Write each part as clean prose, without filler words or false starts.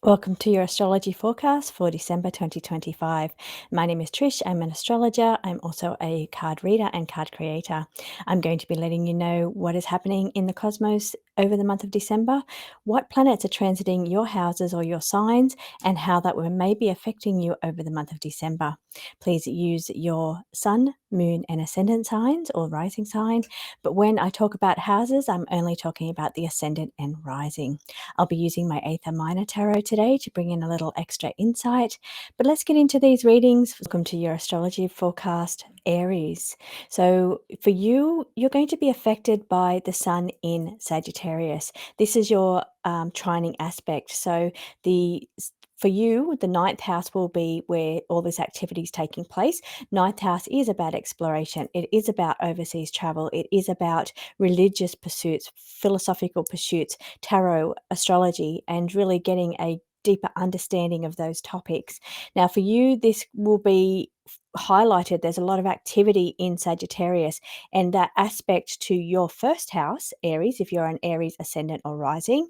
Welcome to your astrology forecast for December 2025. My name is Trish. I'm an astrologer. I'm also a card reader and card creator. I'm going to be letting you know what is happening in the cosmos over the month of December, what planets are transiting your houses or your signs, and how that may be affecting you over the month of December. Please use your sun, moon, and ascendant signs or rising sign. But when I talk about houses, I'm only talking about the ascendant and rising. I'll be using my Aether Minor Tarot today to bring in a little extra insight. But let's get into these readings. Welcome to your astrology forecast, Aries. So for you, you're going to be affected by the sun in Sagittarius. This is your trining aspect. So for you, the ninth house will be where all this activity is taking place. Ninth house is about exploration. It is about overseas travel. It is about religious pursuits, philosophical pursuits, tarot, astrology, and really getting a deeper understanding of those topics. Now, for you, this will be highlighted. There's a lot of activity in Sagittarius, and that aspect to your first house, Aries, if you're an Aries ascendant or rising,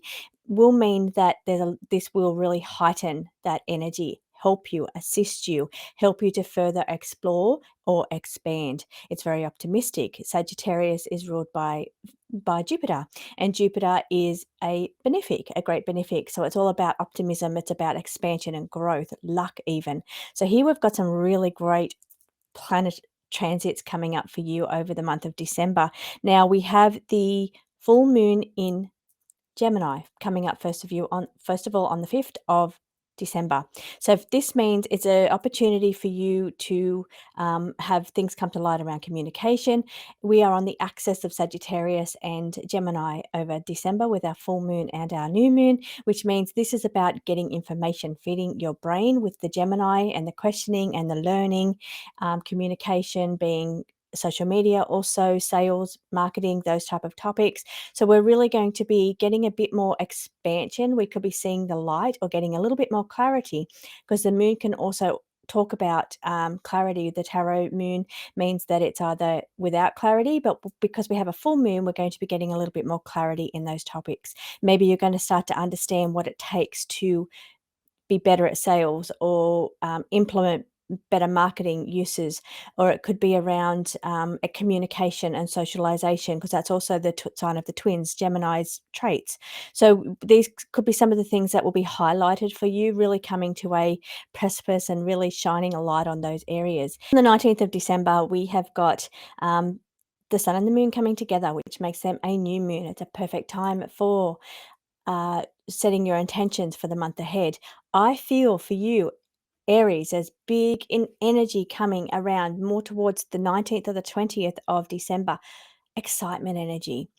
will mean that this will really heighten that energy, help you, assist you, help you to further explore or expand. It's very optimistic. Sagittarius is ruled by Jupiter, and Jupiter is a benefic, a great benefic. So it's all about optimism, it's about expansion and growth, luck even. So here we've got some really great planet transits coming up for you over the month of December. Now we have the full moon in Gemini coming up first of all on the 5th of December. So if this means it's an opportunity for you to have things come to light around communication. We are on the axis of Sagittarius and Gemini over December with our full moon and our new moon, which means this is about getting information, feeding your brain with the Gemini and the questioning and the learning, communication being social media, also sales, marketing, those type of topics. So we're really going to be getting a bit more expansion. We could be seeing the light or getting a little bit more clarity, because the moon can also talk about clarity. The tarot moon means that it's either without clarity, but because we have a full moon, we're going to be getting a little bit more clarity in those topics. Maybe you're going to start to understand what it takes to be better at sales or implement better marketing uses, or it could be around a communication and socialization, because that's also the sign of the twins, Gemini's traits. So these could be some of the things that will be highlighted for you, really coming to a precipice and really shining a light on those areas. On the 19th of December, we have got the sun and the moon coming together, which makes them a new moon. It's a perfect time for setting your intentions for the month ahead. I feel for you, Aries, as big in energy coming around more towards the 19th or the 20th of December. Excitement energy,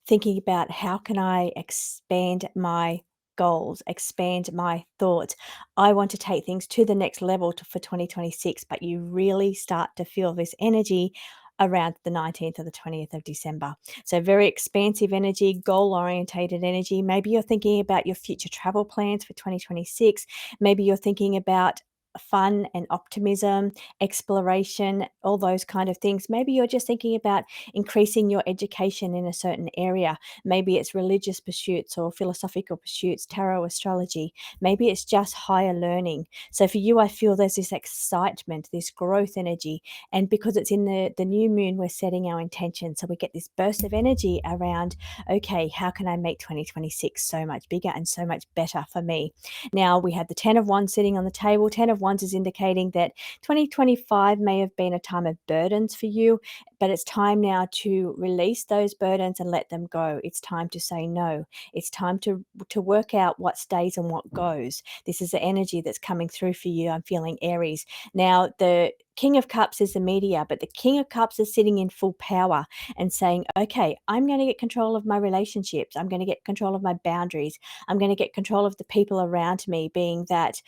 thinking about how can I expand my goals, expand my thoughts. I want to take things to the next level for 2026, but you really start to feel this energy around the 19th or the 20th of December. So very expansive energy, goal-orientated energy. Maybe you're thinking about your future travel plans for 2026. Maybe you're thinking about fun and optimism, exploration, all those kind of things. Maybe you're just thinking about increasing your education in a certain area. Maybe it's religious pursuits or philosophical pursuits, tarot, astrology. Maybe it's just higher learning. So for you, I feel there's this excitement, this growth energy. And because it's in the new moon, we're setting our intention. So we get this burst of energy around, okay, how can I make 2026 so much bigger and so much better for me? Now we have the 10 of Wands sitting on the table. 10 of Wands is indicating that 2025 may have been a time of burdens for you, but it's time now to release those burdens and let them go. It's time to say no. It's time to work out what stays and what goes. This is the energy that's coming through for you. I'm feeling Aries. Now, the King of Cups is the media, but the King of Cups is sitting in full power and saying, okay, I'm going to get control of my relationships. I'm going to get control of my boundaries. I'm going to get control of the people around me, being that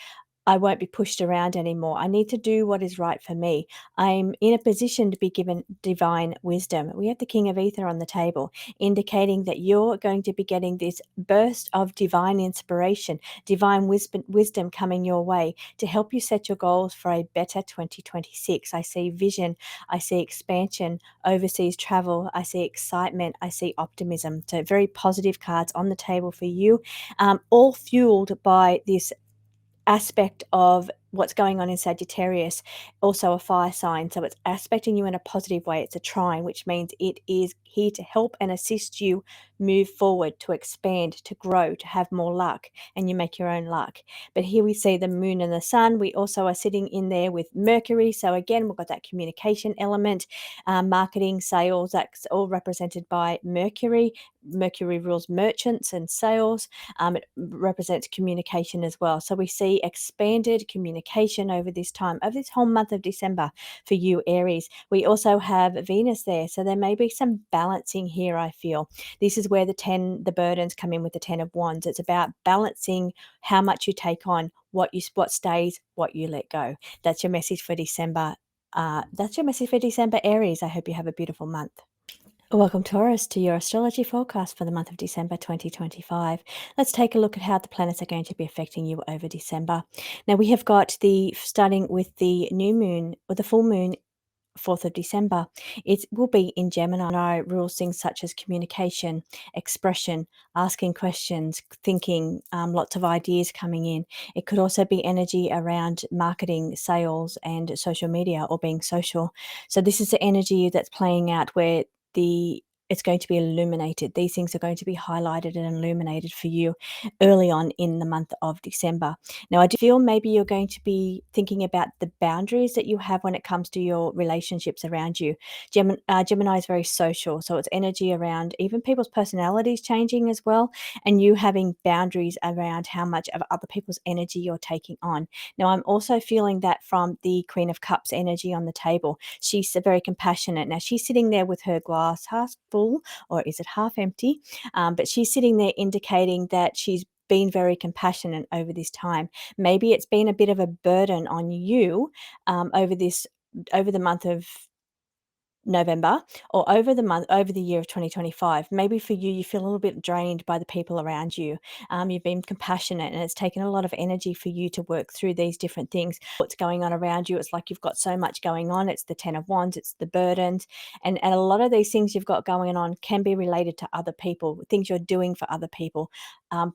I won't be pushed around anymore. I need to do what is right for me. I'm in a position to be given divine wisdom. We have the King of Ether on the table, indicating that you're going to be getting this burst of divine inspiration, divine wisdom coming your way to help you set your goals for a better 2026. I see vision, I see expansion, overseas travel, I see excitement, I see optimism. So, very positive cards on the table for you, all fueled by this aspect of what's going on in Sagittarius, also a fire sign. So it's aspecting you in a positive way. It's a trine, which means it is here to help and assist you move forward, to expand, to grow, to have more luck, and you make your own luck. But here we see the moon and the sun. We also are sitting in there with Mercury. So again, we've got that communication element, marketing, sales, that's all represented by Mercury. Mercury rules merchants and sales. It represents communication as well. So we see expanded communication over this time, over this whole month of December for you, Aries. We also have Venus there. So there may be some balancing here, I feel. This is where the burdens come in with the 10 of Wands. It's about balancing how much you take on, what stays, what you let go. That's your message for December. Aries. I hope you have a beautiful month. Welcome, Taurus, to your astrology forecast for the month of December 2025. Let's take a look at how the planets are going to be affecting you over December. Now, we have got starting with the new moon or the full moon 4th of December. It will be in Gemini, rules things such as communication, expression, asking questions, thinking, lots of ideas coming in. It could also be energy around marketing, sales, and social media, or being social. So this is the energy that's playing out where it's going to be illuminated. These things are going to be highlighted and illuminated for you early on in the month of December. Now, I do feel maybe you're going to be thinking about the boundaries that you have when it comes to your relationships around you. Gemini is very social, so it's energy around even people's personalities changing as well, and you having boundaries around how much of other people's energy you're taking on. Now, I'm also feeling that from the Queen of Cups energy on the table. She's very compassionate. Now, she's sitting there with her glass half full, or is it half empty? But she's sitting there indicating that she's been very compassionate over this time. Maybe it's been a bit of a burden on you over the month of November, or over the year of 2025. Maybe for you, you feel a little bit drained by the people around you. You've been compassionate, and it's taken a lot of energy for you to work through these different things. What's going on around you? It's like you've got so much going on. It's the 10 of Wands, it's the burdens, and a lot of these things you've got going on can be related to other people, things you're doing for other people,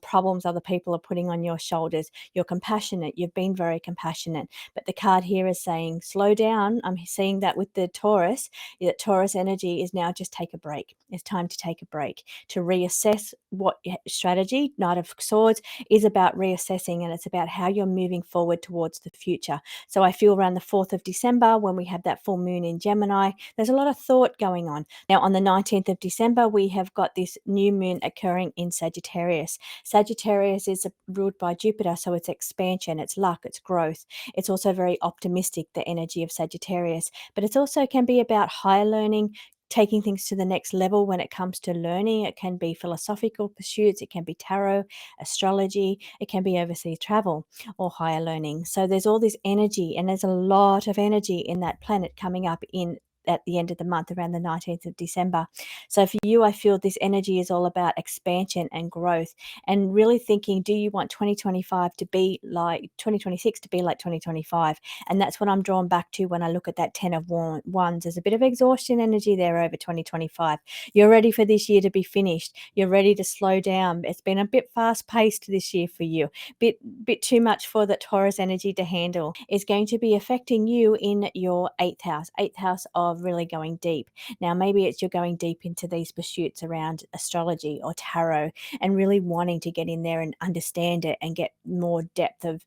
problems other people are putting on your shoulders. You're compassionate. You've been very compassionate, but the card here is saying slow down. I'm seeing that with the Taurus, that Taurus energy is now just take a break. It's time to take a break, to reassess what strategy. Knight of Swords is about reassessing, and it's about how you're moving forward towards the future. So I feel around the 4th of December, when we have that full moon in Gemini, there's a lot of thought going on. Now, on the 19th of December, we have got this new moon occurring in Sagittarius. Sagittarius is ruled by Jupiter, so it's expansion, it's luck, it's growth. It's also very optimistic, the energy of Sagittarius, but it also can be about higher learning, taking things to the next level when it comes to learning. It can be philosophical pursuits, it can be tarot, astrology, it can be overseas travel or higher learning. So there's all this energy, and there's a lot of energy in that planet coming up in at the end of the month, around the 19th of December. So for you, I feel this energy is all about expansion and growth, and really thinking, do you want 2025 to be like 2026 to be like 2025? And that's what I'm drawn back to when I look at that 10 of wands. There's a bit of exhaustion energy there over 2025. You're ready for this year to be finished. You're ready to slow down. It's been a bit fast paced this year for you, bit too much for the Taurus energy to handle. Is going to be affecting you in your eighth house of really going deep. Now, maybe it's you're going deep into these pursuits around astrology or tarot, and really wanting to get in there and understand it and get more depth of,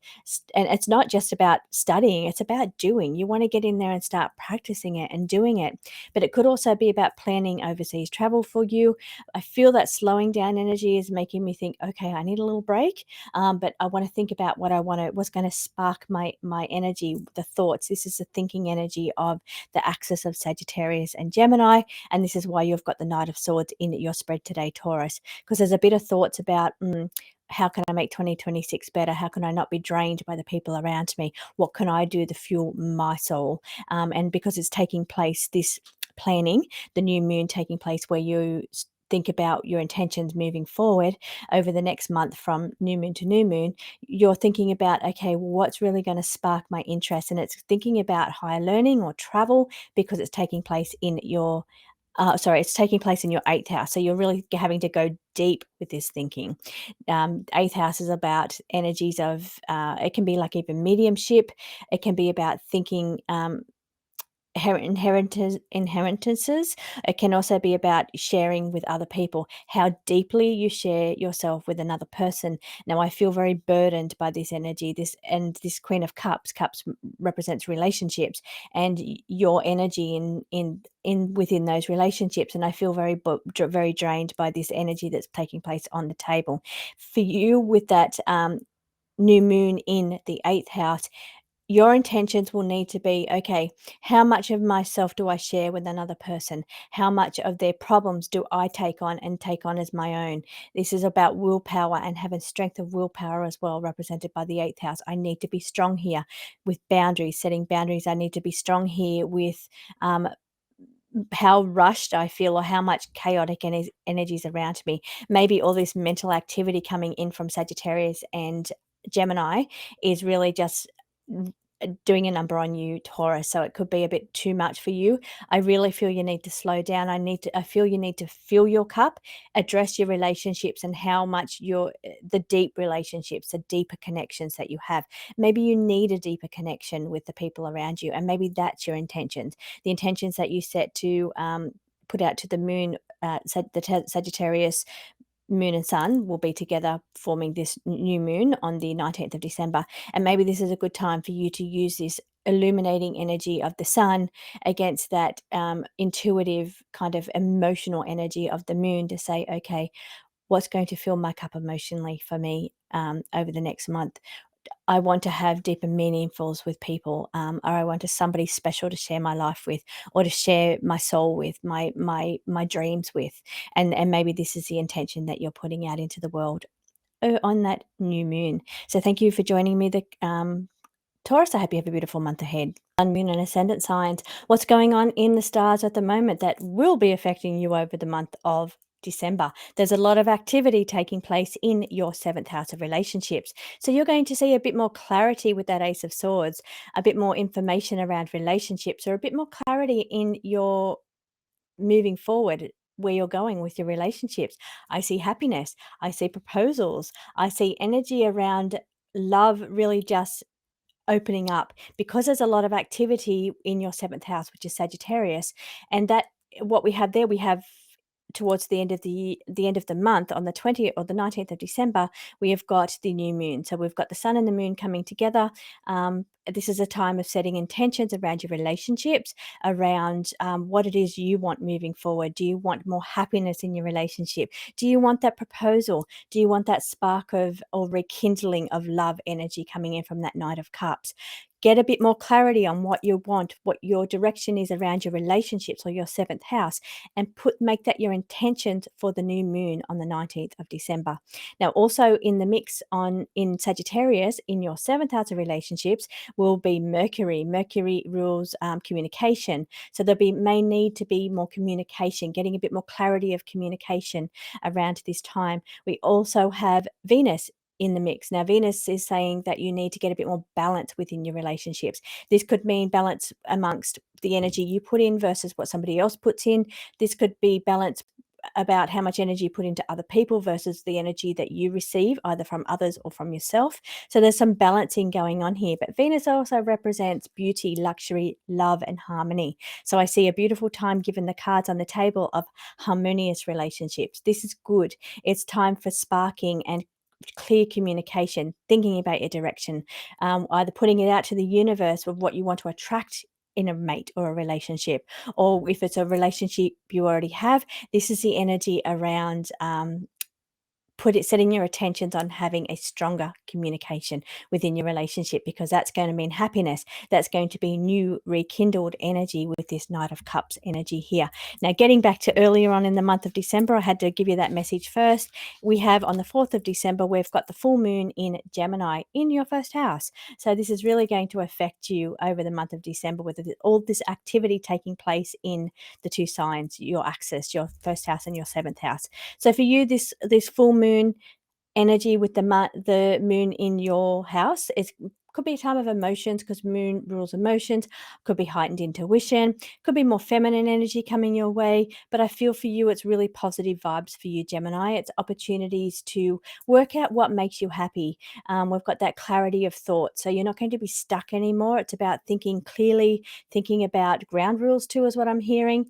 and it's not just about studying, it's about doing. You want to get in there and start practicing it and doing it. But it could also be about planning overseas travel for you. I feel that slowing down energy is making me think, okay, I need a little break. But I want to think about what's going to spark my energy, the thoughts. This is the thinking energy of the axis of Sagittarius and Gemini, and this is why you've got the Knight of Swords in your spread today, Taurus, because there's a bit of thoughts about how can I make 2026 better? How can I not be drained by the people around me? What can I do to fuel my soul? And because it's taking place, this planning, the new moon taking place, where you think about your intentions moving forward over the next month from new moon to new moon, you're thinking about, okay, well, what's really going to spark my interest? And it's thinking about higher learning or travel, because it's taking place in your it's taking place in your eighth house. So you're really having to go deep with this thinking. Eighth house is about energies of, it can be like even mediumship. It can be about thinking inheritances. It can also be about sharing with other people, how deeply you share yourself with another person. Now, I feel very burdened by this energy. This Queen of Cups. Cups represents relationships, and your energy in within those relationships. And I feel very drained by this energy that's taking place on the table. For you, with that new moon in the eighth house, your intentions will need to be, okay, how much of myself do I share with another person? How much of their problems do I take on and take on as my own? This is about willpower and having strength of willpower as well, represented by the eighth house. I need to be strong here with boundaries, setting boundaries. I need to be strong here with um, how rushed I feel, or how much chaotic energies around me. Maybe all this mental activity coming in from Sagittarius and Gemini is really just doing a number on you, Taurus. So it could be a bit too much for you. I really feel you need to slow down. I feel you need to fill your cup, address your relationships, and how much the deep relationships, the deeper connections that you have. Maybe you need a deeper connection with the people around you, and maybe that's your intentions. The intentions that you set to put out to the moon, the Sagittarius moon and sun will be together forming this new moon on the 19th of December. And maybe this is a good time for you to use this illuminating energy of the sun against that intuitive kind of emotional energy of the moon to say, okay, what's going to fill my cup emotionally for me over the next month? I want to have deeper meaningfuls with people, or I want somebody special to share my life with, or to share my soul with, my dreams with, and maybe this is the intention that you're putting out into the world on that new moon. So thank you for joining me, the Taurus. I hope you have a beautiful month ahead. Sun, moon, and ascendant signs. What's going on in the stars at the moment that will be affecting you over the month of December? There's a lot of activity taking place in your seventh house of relationships. So you're going to see a bit more clarity with that Ace of Swords, a bit more information around relationships, or a bit more clarity in your moving forward, where you're going with your relationships. I see happiness. I see proposals. I see energy around love really just opening up, because there's a lot of activity in your seventh house, which is Sagittarius. And that, what we have there, we have towards the end of the month, on the 20th or the 19th of December, we have got the new moon. So we've got the sun and the moon coming together. This is a time of setting intentions around your relationships, around what it is you want moving forward. Do you want more happiness in your relationship? Do you want that proposal? Do you want that spark of, or rekindling of love energy coming in from that Knight of Cups? get a bit more clarity on what you want, what your direction is around your relationships or your seventh house, and make that your intentions for the new moon on the 19th of December. Now, also in the mix in Sagittarius, in your seventh house of relationships, will be Mercury. Mercury rules communication. So may need to be more communication, getting a bit more clarity of communication around this time. We also have Venus in the mix. Now, Venus is saying that you need to get a bit more balance within your relationships. This could mean balance amongst the energy you put in versus what somebody else puts in. This could be balance about how much energy you put into other people versus the energy that you receive, either from others or from yourself. So there's some balancing going on here. But Venus also represents beauty, luxury, love, and harmony. So I see a beautiful time, given the cards on the table, of harmonious relationships. This is good. It's time for sparking and clear communication, thinking about your direction, either putting it out to the universe of what you want to attract in a mate or a relationship, or if it's a relationship you already have, this is the energy around setting your attentions on having a stronger communication within your relationship, because that's going to mean happiness. That's going to be new rekindled energy with this Knight of Cups energy here. Now, getting back to earlier on in the month of December, I had to give you that message first. We have on the 4th of December, we've got the full moon in Gemini in your first house. So this is really going to affect you over the month of December, with all this activity taking place in the two signs, your axis, your first house and your seventh house. So for you, this full moon energy with the moon in your house, it could be a time of emotions, because moon rules emotions. Could be heightened intuition, could be more feminine energy coming your way. But I feel for you, it's really positive vibes for you, Gemini. It's opportunities to work out what makes you happy. We've got that clarity of thought, so you're not going to be stuck anymore. It's about thinking clearly, thinking about ground rules too, is what I'm hearing.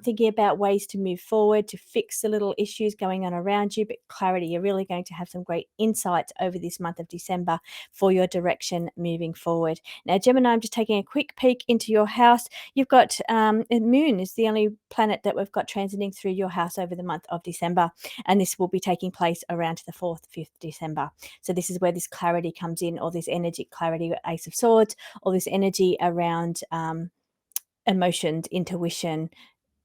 Thinking about ways to move forward, to fix the little issues going on around you. But clarity, you're really going to have some great insights over this month of December for your direction moving forward. Now, Gemini, I'm just taking a quick peek into your house. You've got moon is the only planet that we've got transiting through your house over the month of December, and this will be taking place around the 4th, 5th December. So this is where this clarity comes in, or this energy clarity, Ace of Swords, or this energy around emotions, intuition,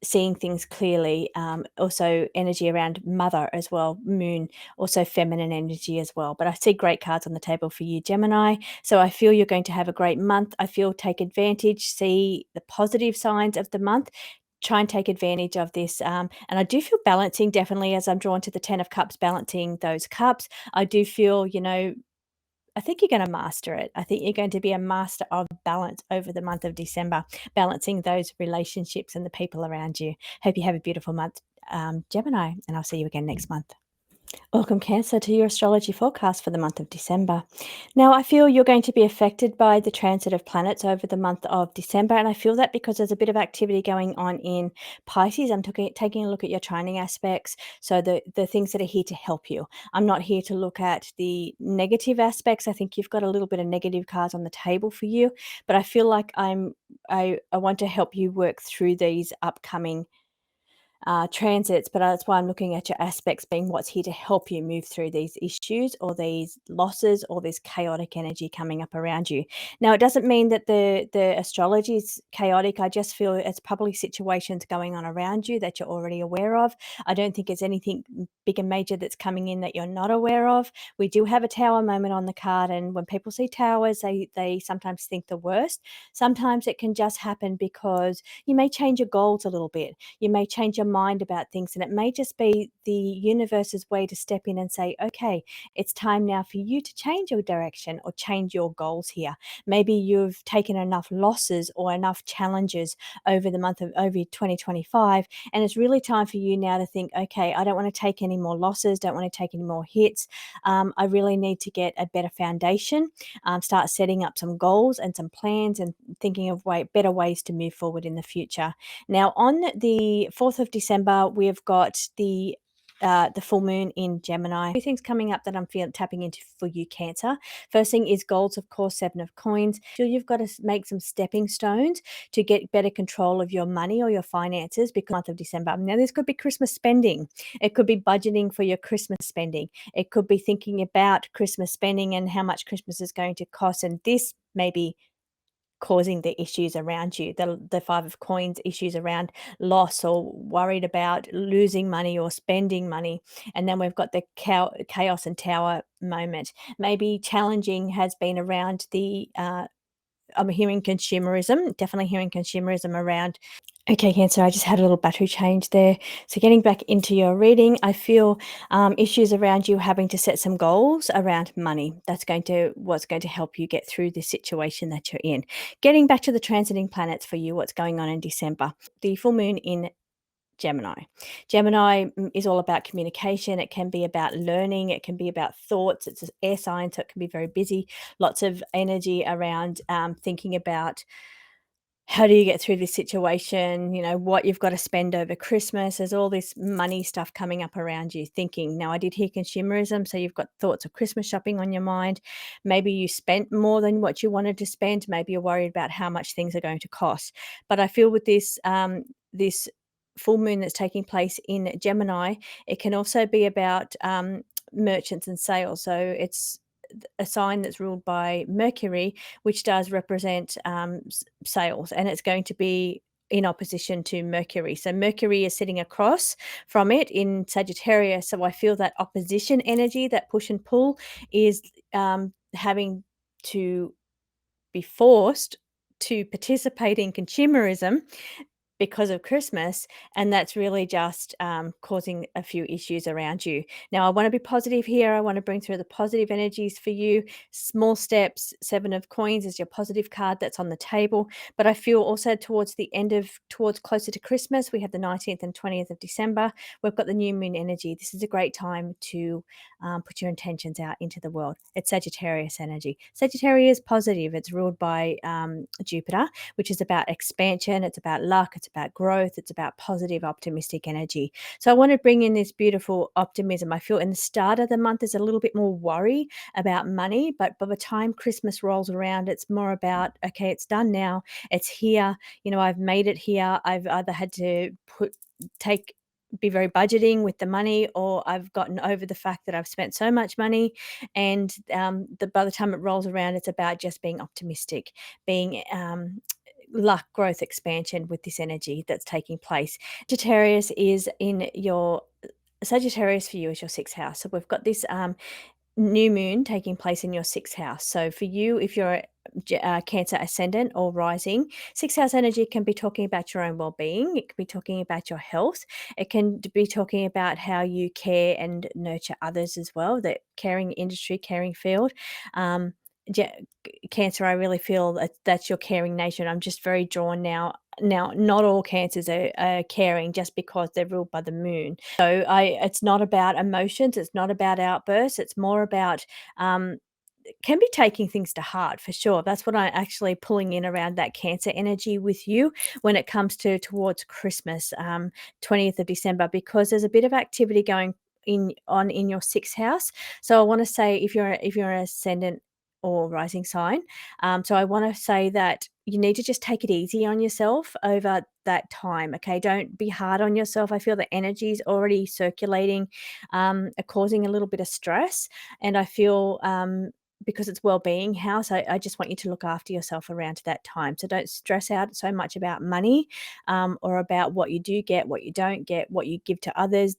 seeing things clearly. Also energy around mother as well, moon, also feminine energy as well. But I see great cards on the table for you, Gemini. So I feel you're going to have a great month. I feel take advantage, see the positive signs of the month. Try and take advantage of this. And I do feel balancing, definitely, as I'm drawn to the 10 of Cups, balancing those cups. I do feel, I think you're going to master it. I think you're going to be a master of balance over the month of December, balancing those relationships and the people around you. Hope you have a beautiful month, Gemini, and I'll see you again next month. Welcome, Cancer, to your astrology forecast for the month of December. Now, I feel you're going to be affected by the transit of planets over the month of December, and I feel that because there's a bit of activity going on in Pisces. I'm taking a look at your trining aspects, so the things that are here to help you. I'm not here to look at the negative aspects. I think you've got a little bit of negative cards on the table for you, but I feel like I want to help you work through these upcoming transits, but that's why I'm looking at your aspects being what's here to help you move through these issues or these losses or this chaotic energy coming up around you. Now, it doesn't mean that the astrology is chaotic. I just feel it's probably situations going on around you that you're already aware of. I don't think it's anything big and major that's coming in that you're not aware of. We do have a tower moment on the card, and when people see towers, they sometimes think the worst. Sometimes it can just happen because you may change your goals a little bit. You may change your mind about things, and it may just be the universe's way to step in and say, okay, it's time now for you to change your direction or change your goals here. Maybe you've taken enough losses or enough challenges over 2025, and it's really time for you now to think, okay, I don't want to take any more losses, don't want to take any more hits. I really need to get a better foundation, start setting up some goals and some plans and thinking of better ways to move forward in the future. Now, on the 4th of December, we've got the full moon in Gemini. Two things coming up that I'm tapping into for you, Cancer. First thing is goals, of course, 7 of coins. So you've got to make some stepping stones to get better control of your money or your finances, because month of December. Now, this could be Christmas spending. It could be budgeting for your Christmas spending. It could be thinking about Christmas spending and how much Christmas is going to cost. And this maybe causing the issues around you. The Five of Coins issues around loss or worried about losing money or spending money. And then we've got the chaos and tower moment. Maybe challenging has been around the I'm hearing consumerism, definitely hearing consumerism around. Okay, Cancer, I just had a little battery change there. So, getting back into your reading, I feel issues around you having to set some goals around money. That's what's going to help you get through this situation that you're in. Getting back to the transiting planets for you, what's going on in December? The full moon in Gemini. Gemini is all about communication. It can be about learning. It can be about thoughts. It's an air sign, so it can be very busy. Lots of energy around thinking about how do you get through this situation? What you've got to spend over Christmas. There's all this money stuff coming up around you thinking. Now, I did hear consumerism, so you've got thoughts of Christmas shopping on your mind. Maybe you spent more than what you wanted to spend. Maybe you're worried about how much things are going to cost. But I feel with this full moon that's taking place in Gemini, it can also be about merchants and sales. So it's a sign that's ruled by Mercury, which does represent sales, and it's going to be in opposition to Mercury. So Mercury is sitting across from it in Sagittarius. So I feel that opposition energy, that push and pull, is having to be forced to participate in consumerism because of Christmas, and that's really just causing a few issues around you. Now, I want to be positive here. I want to bring through the positive energies for you. Small steps, Seven of Coins is your positive card that's on the table. But I feel also towards closer to Christmas, we have the 19th and 20th of December. We've got the new moon energy. This is a great time to put your intentions out into the world. It's Sagittarius energy. Sagittarius is positive. It's ruled by Jupiter, which is about expansion. It's about luck. It's about growth. It's about positive, optimistic energy. So I want to bring in this beautiful optimism. I feel in the start of the month, there's a little bit more worry about money, but by the time Christmas rolls around, it's more about, okay, it's done now. It's here. I've made it here. I've either had to be very budgeting with the money, or I've gotten over the fact that I've spent so much money. And by the time it rolls around, it's about just being optimistic, being luck, growth, expansion with this energy that's taking place. Sagittarius for you is your sixth house. So we've got this new moon taking place in your sixth house. So for you, if you're a Cancer ascendant or rising, sixth house energy can be talking about your own well-being. It can be talking about your health. It can be talking about how you care and nurture others as well. That caring industry, caring field. Cancer, I really feel that's your caring nature. And I'm just very drawn now. Now, not all cancers are caring just because they're ruled by the moon. So it's not about emotions. It's not about outbursts. It's more about can be taking things to heart for sure. That's what I'm actually pulling in around that Cancer energy with you when it comes towards Christmas, 20th of December, because there's a bit of activity going in your sixth house. So I want to say if you're an ascendant or rising sign, so I want to say that you need to just take it easy on yourself over that time. Okay, don't be hard on yourself. I feel the energy is already circulating, causing a little bit of stress, and I feel because it's well-being house, I just want you to look after yourself around that time. So don't stress out so much about money, or about what you do get, what you don't get, what you give to others.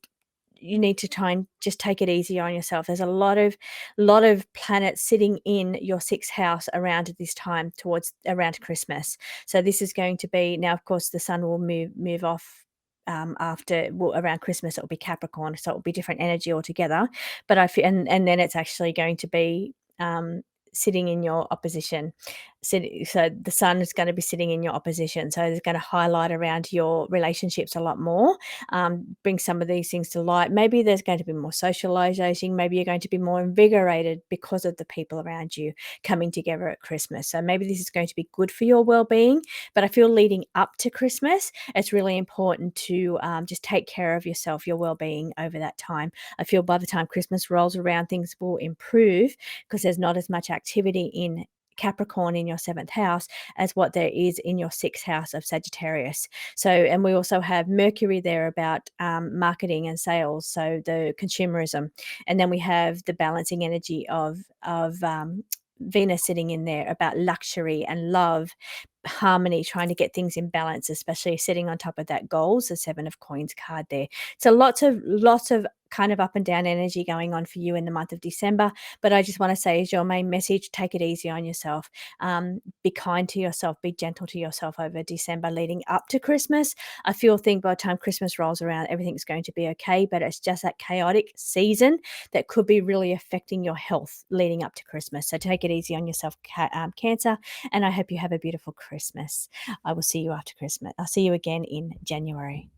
You need to try and just take it easy on yourself. There's a lot of planets sitting in your sixth house around this time towards around Christmas. So this is going to be now, of course, the sun will move off around Christmas. It will be Capricorn, so it will be different energy altogether. But I feel, and then it's actually going to be sitting in your opposition. So the sun is going to be sitting in your opposition. So it's going to highlight around your relationships a lot more, bring some of these things to light. Maybe there's going to be more socialization. Maybe you're going to be more invigorated because of the people around you coming together at Christmas. So maybe this is going to be good for your well-being. But I feel leading up to Christmas, it's really important to just take care of yourself, your well-being over that time. I feel by the time Christmas rolls around, things will improve because there's not as much activity in Capricorn in your seventh house as what there is in your sixth house of Sagittarius. So, and we also have Mercury there about marketing and sales, so the consumerism, and then we have the balancing energy of Venus sitting in there, about luxury and love, harmony, trying to get things in balance, especially sitting on top of that goals, the 7 of Coins card there. So lots of kind of up and down energy going on for you in the month of December. But I just want to say, as your main message, take it easy on yourself. Be kind to yourself, be gentle to yourself over December leading up to Christmas. Think by the time Christmas rolls around, everything's going to be okay, but it's just that chaotic season that could be really affecting your health leading up to Christmas. So take it easy on yourself, Cancer, and I hope you have a beautiful Christmas. I will see you after Christmas. I'll see you again in January.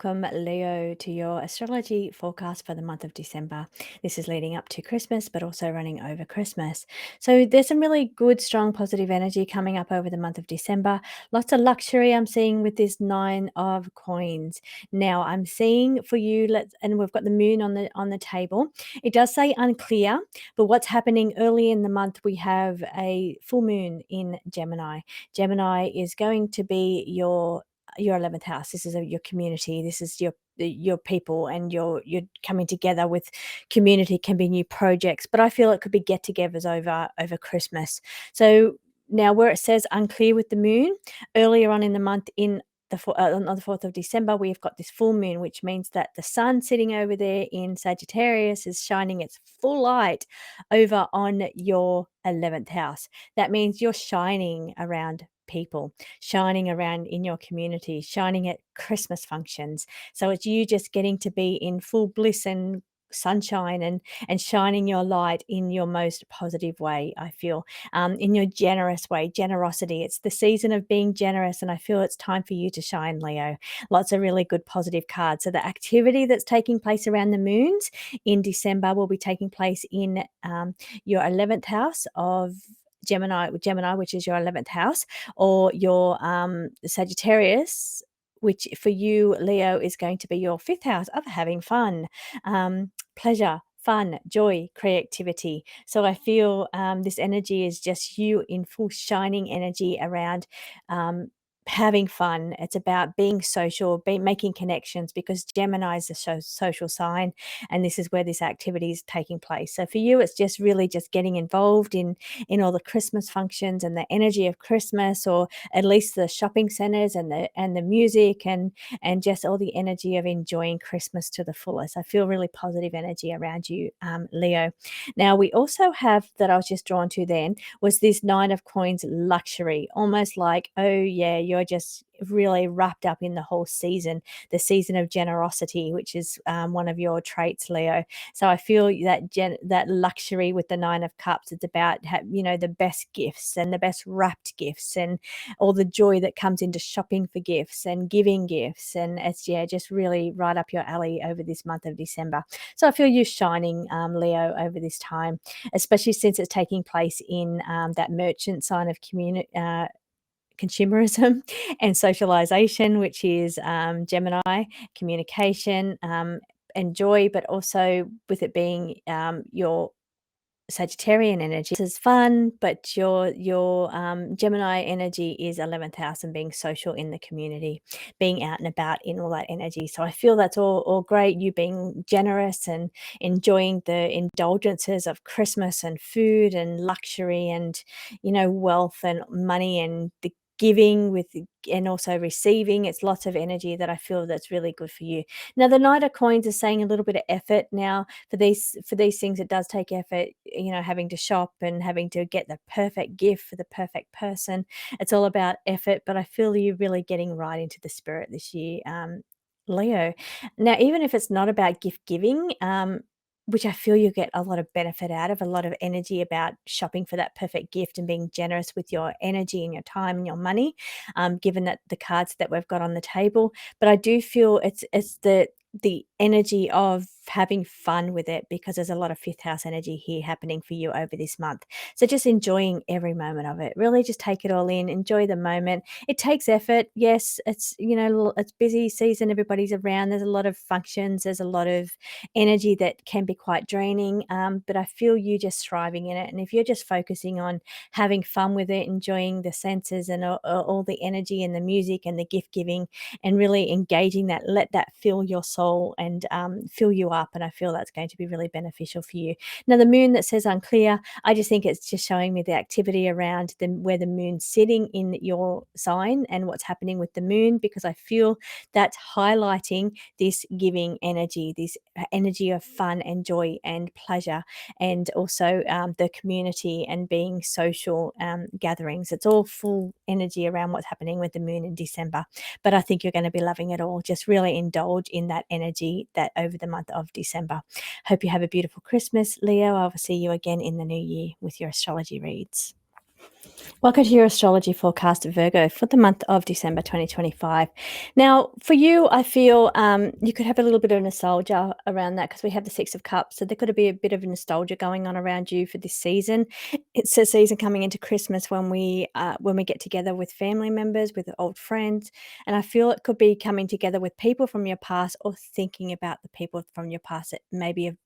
Welcome, Leo, to your astrology forecast for the month of December. This is leading up to Christmas, but also running over Christmas. So there's some really good, strong, positive energy coming up over the month of December. Lots of luxury I'm seeing with this 9 of Coins. Now I'm seeing for you, and we've got the moon on the table. It does say unclear, but what's happening early in the month, we have a full moon in Gemini. Gemini is going to be your 11th house. This is your community. This is your people, and you're coming together with community. Can be new projects, but I feel it could be get-togethers over Christmas. So now, where it says unclear with the moon, earlier on in the month, on the 4th of December, we've got this full moon, which means that the sun sitting over there in Sagittarius is shining its full light over on your 11th house. That means you're shining around people, shining around in your community, shining at Christmas functions. So it's you just getting to be in full bliss and sunshine, and shining your light in your most positive way. I feel in your generous way, generosity. It's the season of being generous, and I feel it's time for you to shine, Leo. Lots of really good positive cards. So the activity that's taking place around the moons in December will be taking place in your 11th house of Gemini, which is your 11th house, or your Sagittarius, which for you, Leo, is going to be your 5th house of having fun, pleasure, fun, joy, creativity. So I feel this energy is just you in full shining energy around having fun. It's about being social, making connections, because Gemini is a social sign, and this is where this activity is taking place. So for you, it's just really just getting involved in all the Christmas functions and the energy of Christmas, or at least the shopping centers and the music, and just all the energy of enjoying Christmas to the fullest. I feel really positive energy around you, Leo. Now, we also have, that I was just drawn to then, was this 9 of Coins luxury, almost like, oh yeah, you're just really wrapped up in the whole season, the season of generosity, which is one of your traits, Leo. So I feel that luxury with the 9 of Cups, it's about the best gifts and the best wrapped gifts, and all the joy that comes into shopping for gifts and giving gifts, and it's just really right up your alley over this month of December. So I feel you shining, Leo, over this time, especially since it's taking place in that merchant sign of consumerism and socialization, which is Gemini, communication, and joy, but also with it being your Sagittarian energy. This is fun, but your Gemini energy is 11th house and being social in the community, being out and about in all that energy. So I feel that's all great. You being generous and enjoying the indulgences of Christmas and food and luxury and wealth and money and the giving with, and also receiving. It's lots of energy that I feel that's really good for you. Now, the Knight of Coins is saying a little bit of effort. Now, for these things, it does take effort, having to shop and having to get the perfect gift for the perfect person. It's all about effort, but I feel you really getting right into the spirit this year, Leo. Now, even if it's not about gift giving, which I feel you get a lot of benefit out of, a lot of energy about shopping for that perfect gift and being generous with your energy and your time and your money, given that the cards that we've got on the table. But I do feel it's the energy of having fun with it, because there's a lot of 5th house energy here happening for you over this month. So just enjoying every moment of it. Really just take it all in, enjoy the moment. It takes effort. Yes, it's it's busy season, everybody's around, there's a lot of functions, there's a lot of energy that can be quite draining, but I feel you just thriving in it. And if you're just focusing on having fun with it, enjoying the senses and all the energy and the music and the gift giving, and really engaging that, let that fill your soul and fill you up, and I feel that's going to be really beneficial for you. Now, the moon that says unclear, I just think it's just showing me the activity around where the moon's sitting in your sign and what's happening with the moon, because I feel that's highlighting this giving energy, this energy of fun and joy and pleasure, and also the community and being social gatherings. It's all full energy around what's happening with the moon in December. But I think you're going to be loving it all. Just really indulge in that energy that over the month of December. Hope you have a beautiful Christmas, Leo. I will see you again in the new year with your astrology reads. Welcome to your astrology forecast, Virgo, for the month of December 2025. Now, for you, I feel you could have a little bit of nostalgia around that, because we have the Six of Cups. So there could be a bit of nostalgia going on around you for this season. It's a season coming into Christmas when we get together with family members, with old friends, and I feel it could be coming together with people from your past, or thinking about the people from your past that maybe have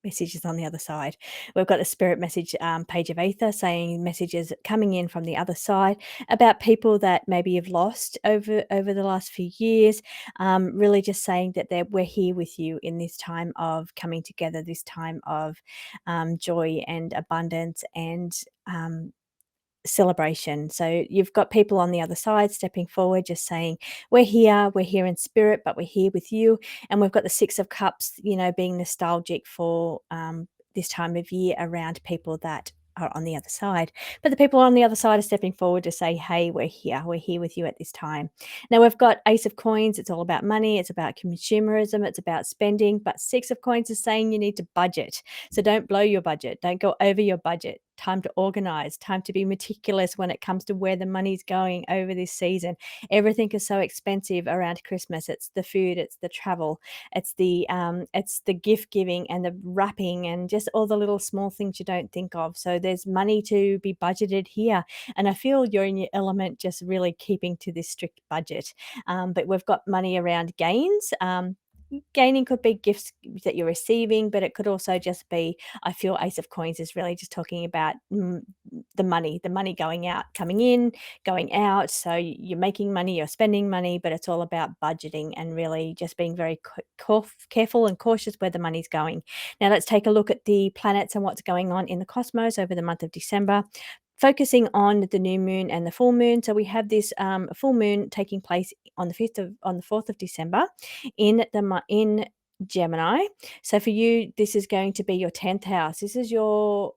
messages on the other side. We've got a spirit message page of ether saying messages coming in from the other side about people that maybe you've lost over the last few years. Really just saying that we're here with you in this time of coming together, this time of joy and abundance and celebration. So you've got people on the other side stepping forward, just saying, we're here in spirit, but we're here with you. And we've got the Six of Cups, being nostalgic for this time of year around people that are on the other side. But the people on the other side are stepping forward to say, hey, we're here with you at this time. Now we've got Ace of Coins. It's all about money. It's about consumerism. It's about spending. But Six of Coins is saying you need to budget. So don't blow your budget. Don't go over your budget. Time to organize, time to be meticulous when it comes to where the money's going over this season. Everything is so expensive around Christmas. It's the food, it's the travel, it's the gift giving and the wrapping and just all the little small things you don't think of. So there's money to be budgeted here. And I feel you're in your element, just really keeping to this strict budget. But we've got money around gains. Gaining could be gifts that you're receiving, but it could also just be, I feel Ace of Coins is really just talking about the money going out, coming in, going out. So you're making money, you're spending money, but it's all about budgeting and really just being very careful and cautious where the money's going. Now let's take a look at the planets and what's going on in the cosmos over the month of December, focusing on the new moon and the full moon. So we have this full moon taking place on the 4th of December in Gemini. So for you, this is going to be your 10th house. This is your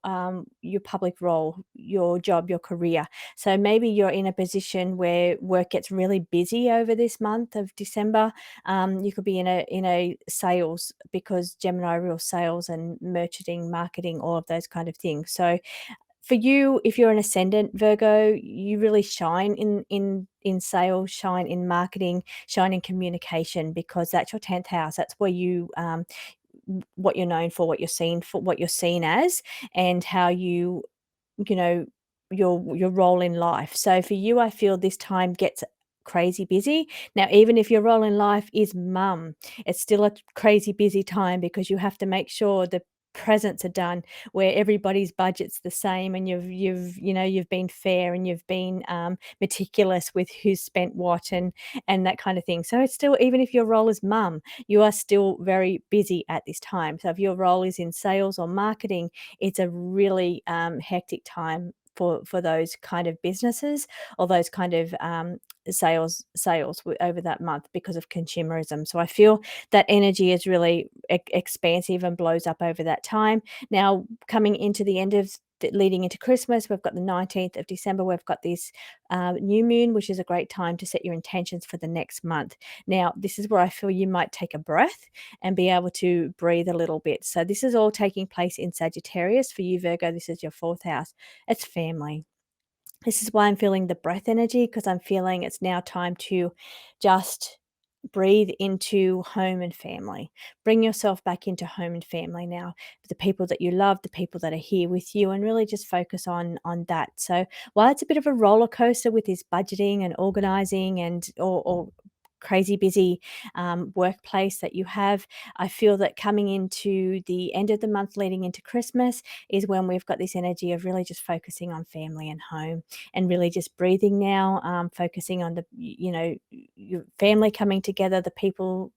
public role, your job, your career. So maybe you're in a position where work gets really busy over this month of December. You could be in a sales, because Gemini rules sales and merchanting, marketing, all of those kind of things. So for you, if you're an ascendant Virgo, you really shine in sales, shine in marketing, shine in communication, because that's your 10th house. That's where you what you're known for, what you're seen as, and how you know your role in life. So for you, I feel this time gets crazy busy. Now, even if your role in life is mum, it's still a crazy busy time, because you have to make sure the presents are done where everybody's budget's the same, and you've been fair, and you've been meticulous with who's spent what, and that kind of thing. So it's still, even if your role is mum, you are still very busy at this time. So if your role is in sales or marketing, it's a really hectic time for those kind of businesses, or those kind of sales over that month, because of consumerism. So I feel that energy is really expansive and blows up over that time. Now, coming into the end of leading into Christmas, we've got the 19th of December. We've got this new moon, which is a great time to set your intentions for the next month. Now, this is where I feel you might take a breath and be able to breathe a little bit. So this is all taking place in Sagittarius. For you, Virgo, this is your 4th house. It's family. This is why I'm feeling the breath energy, because I'm feeling it's now time to just breathe into home and family. Bring yourself back into home and family now. The people that you love, the people that are here with you, and really just focus on that. So while it's a bit of a roller coaster with this budgeting and organizing and or crazy busy workplace that you have, I feel that coming into the end of the month leading into Christmas is when we've got this energy of really just focusing on family and home, and really just breathing now, focusing on your family coming together, the people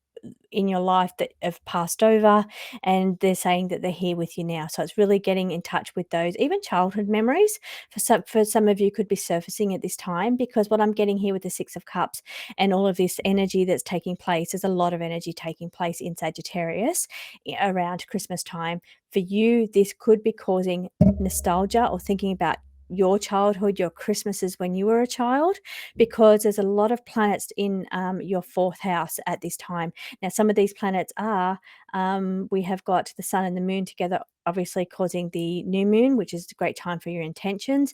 in your life that have passed over, and they're saying that they're here with you now. So it's really getting in touch with those, even childhood memories for some of you could be surfacing at this time, because what I'm getting here with the 6 of Cups and all of this energy that's taking place, there's a lot of energy taking place in Sagittarius around Christmas time. For you, this could be causing nostalgia or thinking about your childhood, your Christmases when you were a child, because there's a lot of planets in your fourth house at this time. Now, some of these planets are, we have got the sun and the moon together, obviously causing the new moon, which is a great time for your intentions,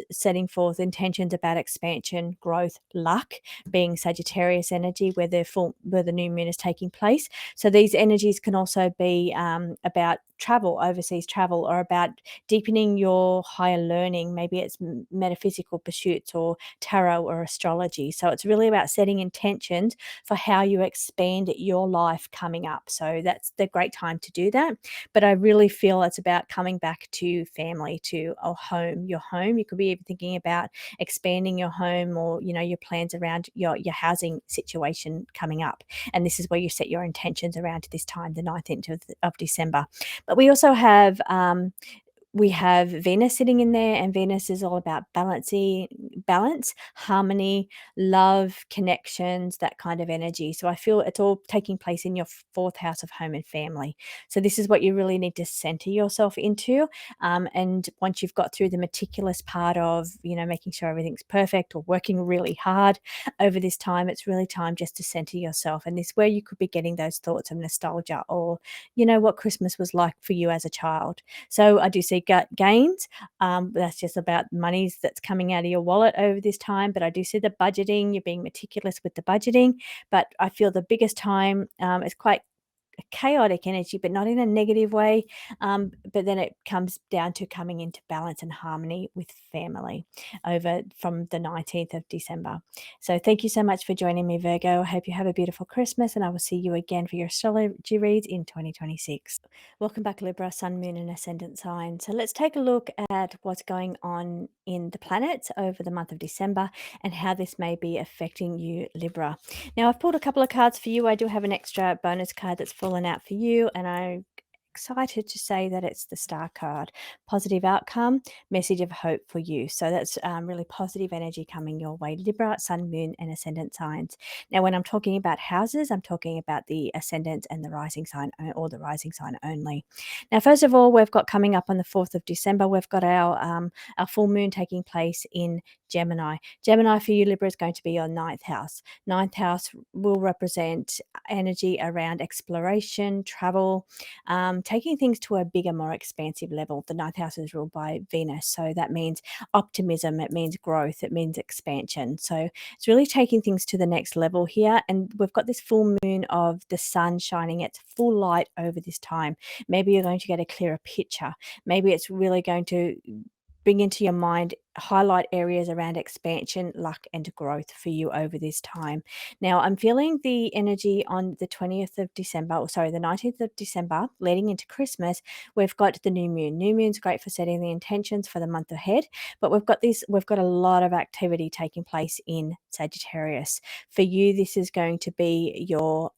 setting forth intentions about expansion, growth, luck, being Sagittarius energy where the new moon is taking place. So these energies can also be about travel, overseas travel, or about deepening your higher learning. Maybe it's metaphysical pursuits or tarot or astrology. So it's really about setting intentions for how you expand your life coming up. So that's the great time to do that. But I really feel it's about coming back to family, to a home, your home. You could be even thinking about expanding your home, or your plans around your housing situation coming up. And this is where you set your intentions around this time, the 19th of December. But we have Venus sitting in there, and Venus is all about balance, harmony, love, connections, that kind of energy. So I feel it's all taking place in your fourth house of home and family. So this is what you really need to center yourself into. And once you've got through the meticulous part of, making sure everything's perfect or working really hard over this time, it's really time just to center yourself. And this where you could be getting those thoughts of nostalgia, or, what Christmas was like for you as a child. So I do see gains. That's just about monies that's coming out of your wallet over this time. But I do see the budgeting. You're being meticulous with the budgeting. But I feel the biggest time is quite a chaotic energy, but not in a negative way. But then it comes down to coming into balance and harmony with family over from the 19th of December. So thank you so much for joining me, Virgo. I hope you have a beautiful Christmas, and I will see you again for your astrology reads in 2026. Welcome back, Libra, Sun, Moon, and Ascendant sign. So let's take a look at what's going on in the planets over the month of December and how this may be affecting you, Libra. Now, I've pulled a couple of cards for you. I do have an extra bonus card that's fallen out for you, and I'm excited to say that it's the star card, positive outcome, message of hope for you. So that's really positive energy coming your way, Libra, Sun, Moon, and Ascendant signs. Now, when I'm talking about houses, I'm talking about the ascendant and the rising sign, or the rising sign only. Now, first of all, we've got coming up on the 4th of December, we've got our full moon taking place in Gemini. Gemini for you, Libra, is going to be your ninth house. Ninth house will represent energy around exploration, travel, taking things to a bigger, more expansive level. The ninth house is ruled by Venus, so that means optimism, it means growth, it means expansion. So it's really taking things to the next level here. And we've got this full moon of the sun shining its full light over this time. Maybe you're going to get a clearer picture. Maybe it's really going to bring into your mind, highlight areas around expansion, luck, and growth for you over this time. Now, I'm feeling the energy on the 20th of December, or sorry, the 19th of December, leading into Christmas. We've got the new moon. New moon's great for setting the intentions for the month ahead, but we've got a lot of activity taking place in Sagittarius. For you, this is going to be your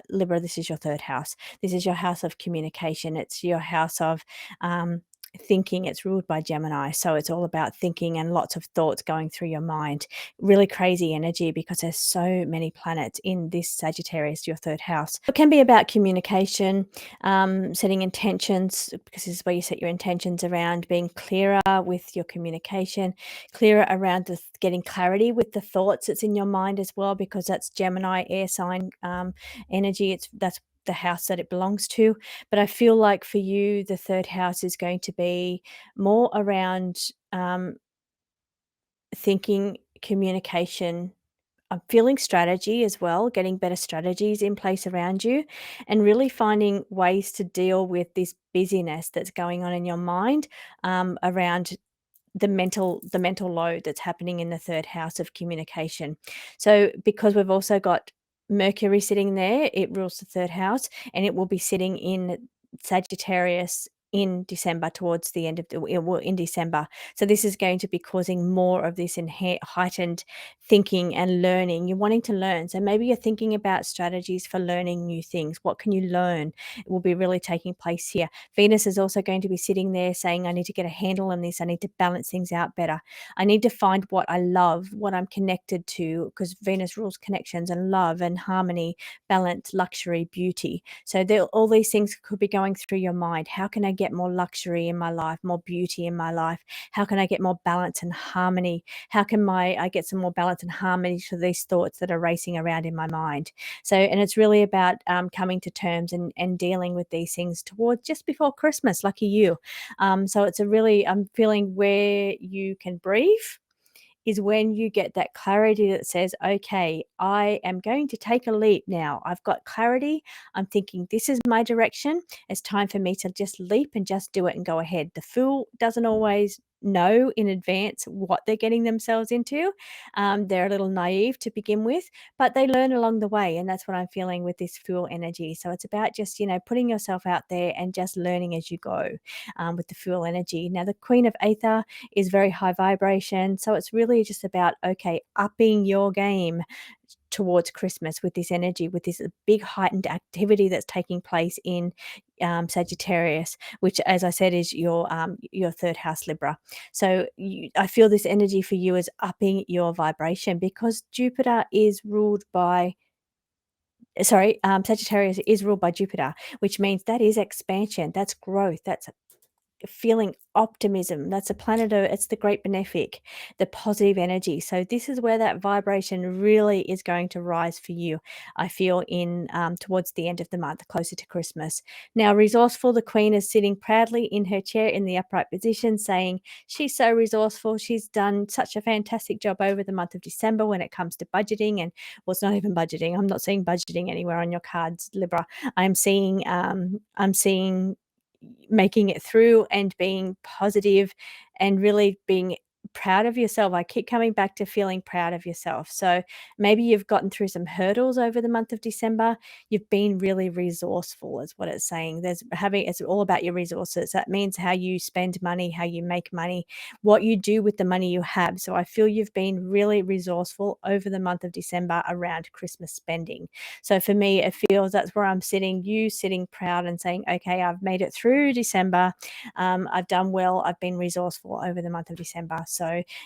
Libra, this is your third house. This is your house of communication. It's your house of thinking. It's ruled by Gemini, so it's all about thinking and lots of thoughts going through your mind. Really crazy energy because there's so many planets in this Sagittarius, your third house. It can be about communication, setting intentions, because this is where you set your intentions around being clearer with your communication, clearer around getting clarity with the thoughts that's in your mind as well, because that's Gemini air sign energy. That's the house that it belongs to. But I feel like for you, the third house is going to be more around thinking, communication. I'm feeling strategy as well, getting better strategies in place around you, and really finding ways to deal with this busyness that's going on in your mind, around the mental load that's happening in the third house of communication. So because we've also got Mercury sitting there, it rules the third house, and it will be sitting in Sagittarius in December, towards the end of the well, in December. So this is going to be causing more of this heightened thinking and learning. You're wanting to learn. So maybe you're thinking about strategies for learning new things. What can you learn? It will be really taking place here. Venus is also going to be sitting there saying, I need to get a handle on this. I need to balance things out better. I need to find what I love, what I'm connected to, because Venus rules connections and love and harmony, balance, luxury, beauty. So all these things could be going through your mind. How can I get more luxury in my life, more beauty in my life? How can I get more balance and harmony? How can I get some more balance and harmony to these thoughts that are racing around in my mind? So, and it's really about coming to terms and dealing with these things towards just before Christmas. Lucky you. So it's a really, I'm feeling where you can breathe is when you get that clarity that says, okay, I am going to take a leap now. I've got clarity. I'm thinking this is my direction. It's time for me to just leap and just do it and go ahead. The fool doesn't always know in advance what they're getting themselves into. They're a little naive to begin with, but they learn along the way. And that's what I'm feeling with this fool energy. So it's about just, putting yourself out there and just learning as you go with the fool energy. Now, the Queen of Aether is very high vibration. So it's really just about, okay, upping your game towards Christmas with this energy, with this big heightened activity that's taking place in Sagittarius, which, as I said, is your third house Libra. So I feel this energy for you is upping your vibration because Jupiter is ruled by. Sorry, Sagittarius is ruled by Jupiter, which means that is expansion, that's growth, that's feeling optimism. That's a planet of it's the great benefic, the positive energy. So this is where that vibration really is going to rise for you. I feel in towards the end of the month, closer to Christmas. Now, resourceful, the Queen is sitting proudly in her chair in the upright position, saying she's so resourceful. She's done such a fantastic job over the month of December when it comes to budgeting. And well, it's not even budgeting. I'm not seeing budgeting anywhere on your cards, Libra. I'm seeing making it through and being positive and really being proud of yourself. I keep coming back to feeling proud of yourself. So maybe you've gotten through some hurdles over the month of December. You've been really resourceful, is what it's saying. It's all about your resources. That means how you spend money, how you make money, what you do with the money you have. So I feel you've been really resourceful over the month of December around Christmas spending. So for me, it feels that's where I'm sitting, you sitting proud and saying, okay, I've made it through December. I've done well. I've been resourceful over the month of December. So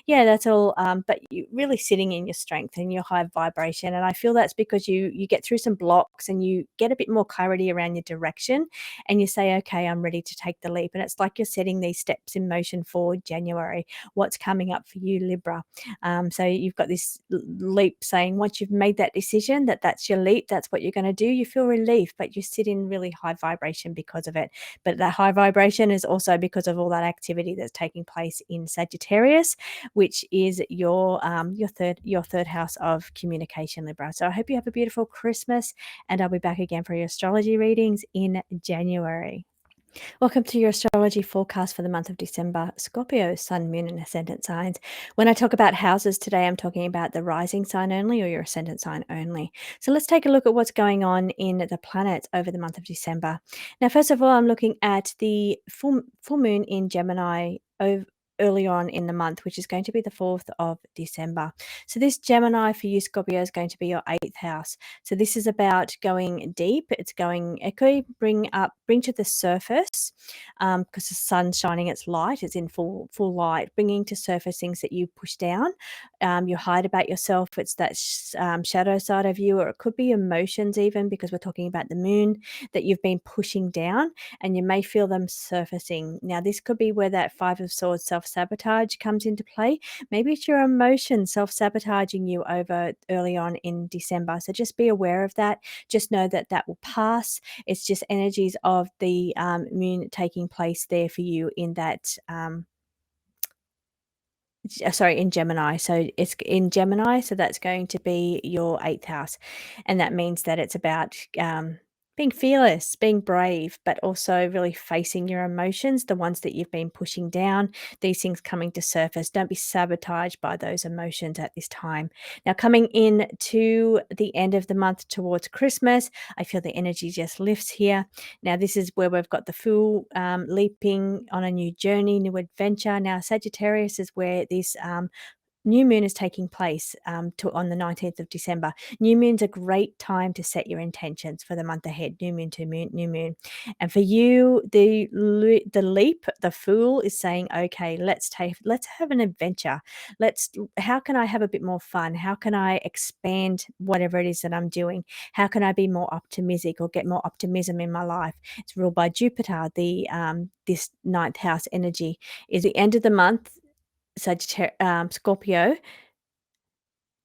yeah, that's all. But you really sitting in your strength and your high vibration. And I feel that's because you get through some blocks and you get a bit more clarity around your direction and you say, okay, I'm ready to take the leap. And it's like you're setting these steps in motion for January. What's coming up for you, Libra? So you've got this leap saying once you've made that decision that that's your leap, that's what you're going to do, you feel relief, but you sit in really high vibration because of it. But that high vibration is also because of all that activity that's taking place in Sagittarius, which is your third house of communication, Libra. So I hope you have a beautiful Christmas, and I'll be back again for your astrology readings in January. Welcome to your astrology forecast for the month of December, Scorpio, Sun, Moon, and Ascendant signs. When I talk about houses today, I'm talking about the rising sign only or your ascendant sign only. So let's take a look at what's going on in the planets over the month of December. Now, first of all, I'm looking at the full moon in Gemini early on in the month, which is going to be the 4th of December. So this Gemini for you, Scorpio, is going to be your 8th house. So this is about going deep. It could bring to the surface, because the sun's shining its light. It's in full light, bringing to surface things that you push down, you hide about yourself. It's that shadow side of you, or it could be emotions even, because we're talking about the moon that you've been pushing down, and you may feel them surfacing. Now, this could be where that Five of Swords self-sabotage comes into play. Maybe it's your emotions self-sabotaging you over early on in December. So just be aware of that. Just know that that will pass. It's just energies of the moon taking place there for you in that. Sorry, in Gemini. So it's in Gemini. So that's going to be your 8th house. And that means that it's about being fearless, being brave, but also really facing your emotions, the ones that you've been pushing down, these things coming to surface. Don't be sabotaged by those emotions at this time. Now, coming in to the end of the month towards Christmas, I feel the energy just lifts here. Now, this is where we've got the Fool leaping on a new journey, new adventure. Now, Sagittarius is where this new moon is taking place on the 19th of December. New moon's a great time to set your intentions for the month ahead. New moon to moon, new moon. And for you, the leap, the fool is saying, okay, let's have an adventure. How can I have a bit more fun? How can I expand whatever it is that I'm doing? How can I be more optimistic or get more optimism in my life? It's ruled by Jupiter, this ninth house energy. Is the end of the month. Scorpio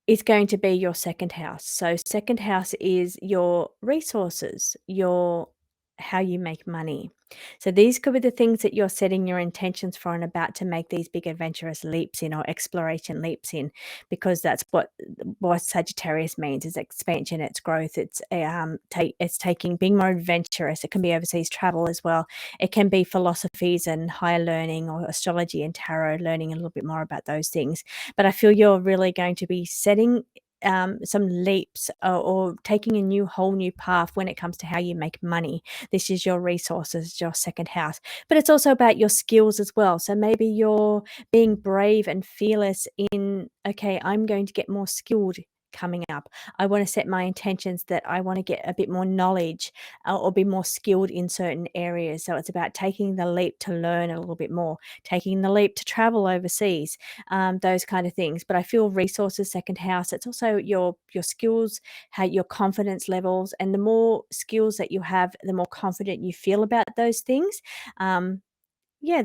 is going to be your second house. So second house is your resources, your how you make money. So these could be the things that you're setting your intentions for and about to make these big adventurous leaps in or exploration leaps in, because that's what Sagittarius means is expansion, it's growth, it's taking being more adventurous. It can be overseas travel as well. It can be philosophies and higher learning or astrology and tarot, learning a little bit more about those things. But I feel you're really going to be setting some leaps or taking a whole new path when it comes to how you make money. This is your resources, your second house, but it's also about your skills as well. So maybe you're being brave and fearless in, okay, I'm going to get more skilled coming up. I want to set my intentions that I want to get a bit more knowledge or be more skilled in certain areas. So it's about taking the leap to learn a little bit more, taking the leap to travel overseas, those kind of things. But I feel resources, second house, it's also your skills, how your confidence levels, and the more skills that you have, the more confident you feel about those things. Um, yeah,